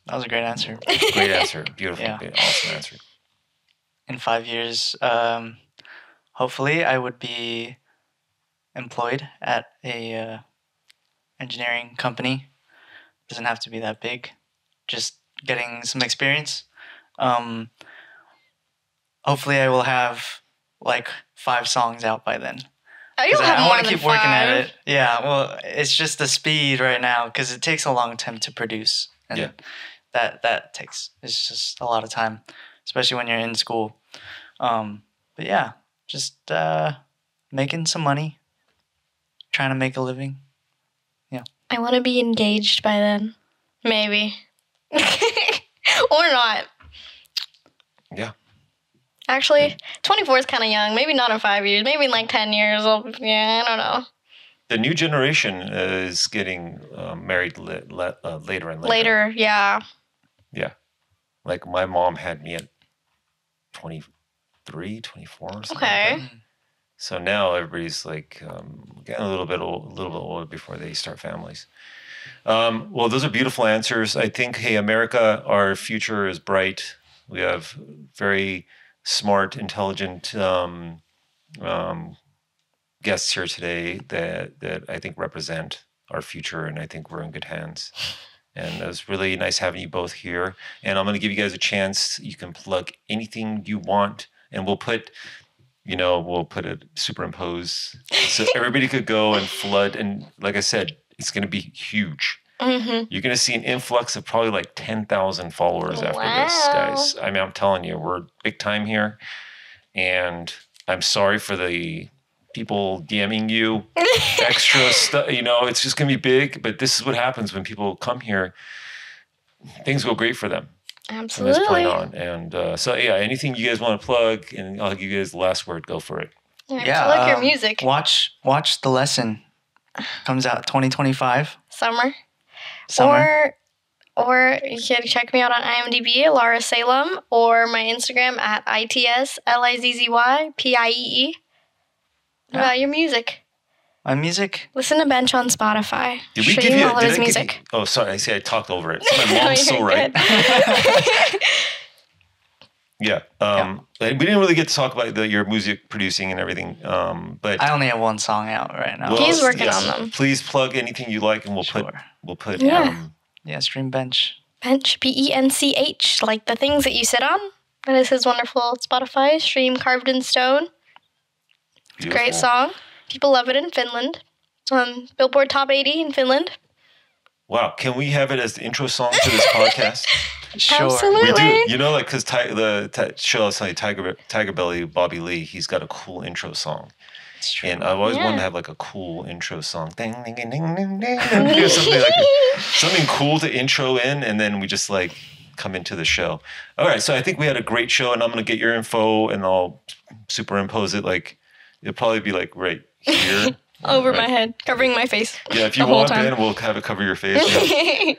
That was a great answer. Great answer. Beautiful. Yeah. Awesome answer. In 5 years, hopefully I would be employed at a engineering company. Doesn't have to be that big. Just getting some experience. Hopefully I will have 5 songs out by then. Oh, you'll have I more want than to keep working at 5. it. Yeah, well, it's just the speed right now because it takes a long time to produce. And Yeah. it's just a lot of time, especially when you're in school. But yeah, just making some money, trying to make a living. I want to be engaged by then. Maybe. Or not. Yeah. Actually, 24 is kind of young. Maybe not in 5 years. Maybe in 10 years. I don't know. The new generation is getting married later and later. Later, yeah. Yeah. My mom had me at 23, 24 or something. Okay. Like that. So now everybody's getting a little bit older before they start families. Well, those are beautiful answers. I think, hey, America, our future is bright. We have very smart, intelligent guests here today that I think represent our future, and I think we're in good hands. And it was really nice having you both here. And I'm going to give you guys a chance. You can plug anything you want, and we'll put it superimpose so everybody could go and flood. And like I said, it's going to be huge. You're going to see an influx of probably like 10,000 followers after this, guys. I mean, I'm telling you, we're big time here. And I'm sorry for the people DMing you extra stuff. You know, it's just going to be big. But this is what happens when people come here. Things go great for them. Absolutely. From this point on. And so, yeah, anything you guys want to plug, and I'll give you guys the last word. Go for it. Yeah, plug your music. Watch The Lesson. Comes out 2025. Summer. Summer. Or you can check me out on IMDB, Lara Salem, or my Instagram at ITSLIZZYPIEE. About your music. My music? Listen to Bench on Spotify. Did we give you all of his music? Oh, sorry. I see I talked over it. So my mom's so right. Yeah. We didn't really get to talk about your music producing and everything. But I only have one song out right now. Well, he's working on them. Please plug anything you like, and we'll put. Stream Bench. Bench, BENCH, like the things that you sit on. That is his wonderful Spotify stream, Carved in Stone. It's a great song. People love it in Finland. It's on Billboard Top 80 in Finland. Wow, can we have it as the intro song to this podcast? Sure. Absolutely. We do. You know, like, because the show I was telling you, Tiger Belly, Bobby Lee, he's got a cool intro song. It's true. And I've always wanted to have like a cool intro song. Ding, ding, ding, ding, ding, ding. Something cool to intro in, and then we just like come into the show. All right, so I think we had a great show, and I'm going to get your info, and I'll superimpose it. Like, it'll probably be like right here. Over my head, covering my face. Yeah, if you want, Ben, we'll have it cover your face. Yeah.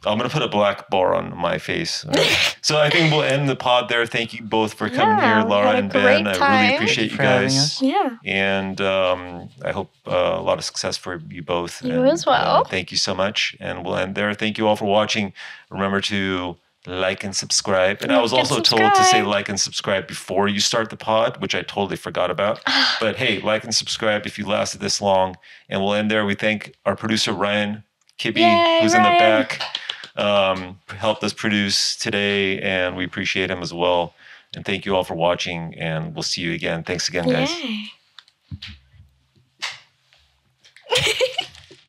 I'm going to put a black bar on my face. Right. So I think we'll end the pod there. Thank you both for coming here, Lara and Ben. I really appreciate you guys. Yeah. And I hope a lot of success for you both. You as well. Thank you so much. And we'll end there. Thank you all for watching. Remember to like and subscribe. And I was also told to say like and subscribe before you start the pod, which I totally forgot about. But hey, like and subscribe if you lasted this long. And we'll end there. We thank our producer, Ryan Kibbe, who's in the back. Helped us produce today, and we appreciate him as well. And thank you all for watching, and we'll see you again. Thanks again, guys.